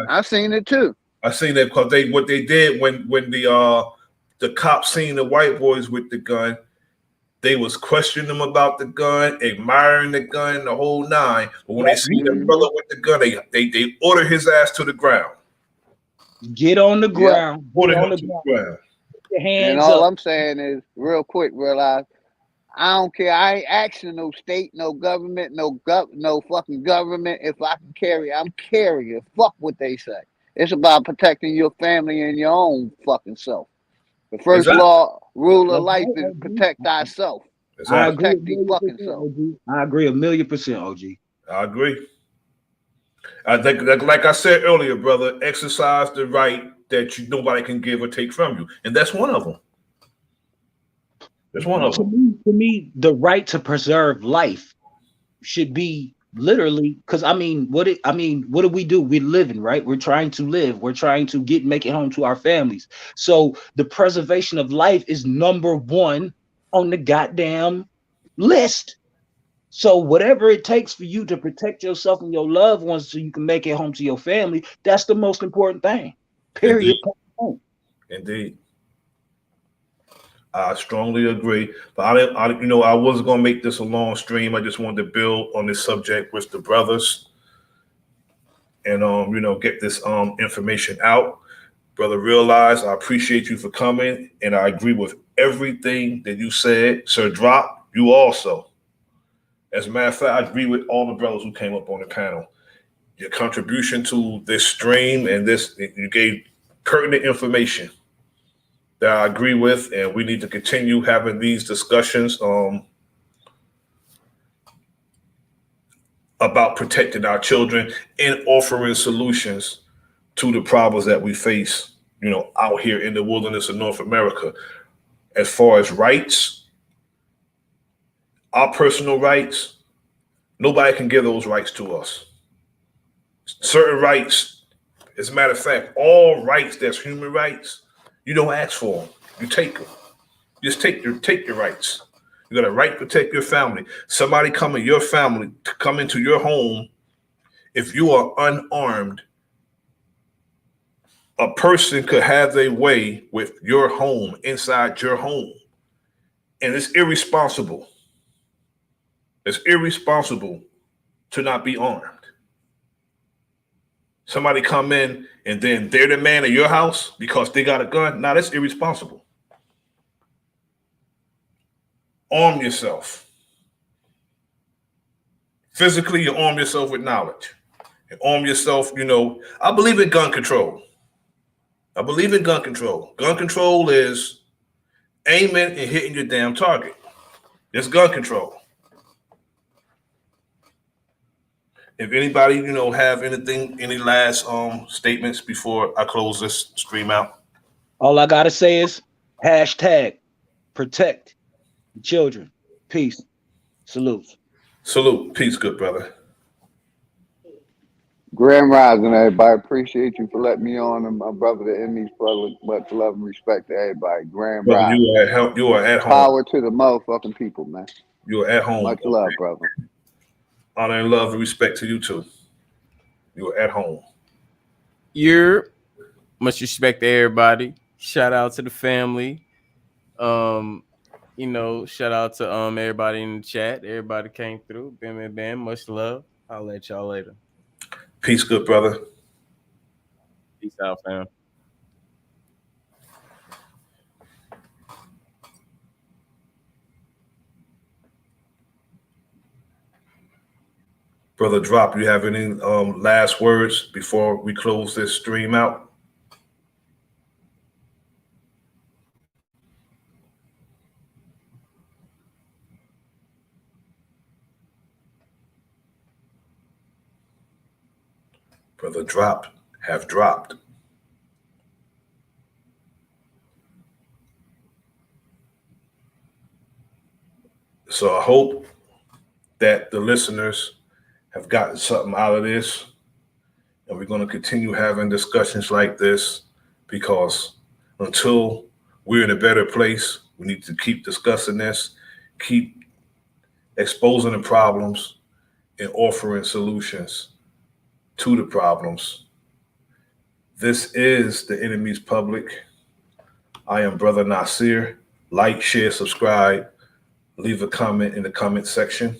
I've seen it too. I seen that because what they did when the cops seen the white boys with the gun, they was questioning them about the gun, admiring the gun, the whole nine. But when they see the brother with the gun, they order his ass to the ground. Get on the ground. Order him to the ground. Your hands and all up. I'm saying is, real quick, realize I don't care. I ain't asking no state, no government, no fucking government. If I can carry, I'm carrying. Fuck what they say. It's about protecting your family and your own fucking self. The first law, rule of life is protect thyself. I agree. Protect the fucking self. I agree 1,000,000%, OG. I agree. I think, like I said earlier, brother, exercise the right that nobody can give or take from you, and that's one of them. That's one of them. To me, the right to preserve life should be literally, because what do we do? We're living, right? We're trying to live. We're trying to make it home to our families. So the preservation of life is number one on the goddamn list. So whatever it takes for you to protect yourself and your loved ones so you can make it home to your family, that's the most important thing. Period. Indeed. I strongly agree, but I wasn't gonna make this a long stream. I just wanted to build on this subject with the brothers, and get this information out. Brother, realize I appreciate you for coming, and I agree with everything that you said. Sir Drop, you also. As a matter of fact, I agree with all the brothers who came up on the panel. Your contribution to this stream and you gave pertinent information that I agree with, and we need to continue having these discussions about protecting our children and offering solutions to the problems that we face, out here in the wilderness of North America. As far as rights, our personal rights, nobody can give those rights to us. Certain rights, as a matter of fact, all rights that's human rights, you don't ask for them. You take them. Just take your rights. You got a right to protect your family. Somebody come in your family to come into your home. If you are unarmed, a person could have their way with your home, inside your home. And it's irresponsible. It's irresponsible to not be armed. Somebody come in and then they're the man of your house because they got a gun. Now that's irresponsible. Arm yourself. Physically, you arm yourself with knowledge. And arm yourself, I believe in gun control. I believe in gun control. Gun control is aiming and hitting your damn target. It's gun control. If anybody, have any last statements before I close this stream out? All I gotta say is # protect the children. Peace. Salute. Salute. Peace, good brother. Grand Rising, everybody. Appreciate you for letting me on, and my brother, the enemies, brother. Much love and respect to everybody. Grand Brother, Rising. you are at home. Power to the motherfucking people, man. You're at home. Much love, brother. Honor and love and respect to you too. You're at home. You're much respect to everybody. Shout out to the family. Shout out to everybody in the chat. Everybody came through. Bam, bam, bam. Much love. I'll let y'all later. Peace, good brother. Peace out, fam. Brother Drop, you have any last words before we close this stream out? Brother Drop have dropped. So I hope that the listeners have gotten something out of this. And we're going to continue having discussions like this because until we're in a better place, we need to keep discussing this, keep exposing the problems and offering solutions to the problems. This is the Enemy's Public. I am Brother Nasir. Like, share, subscribe, leave a comment in the comment section.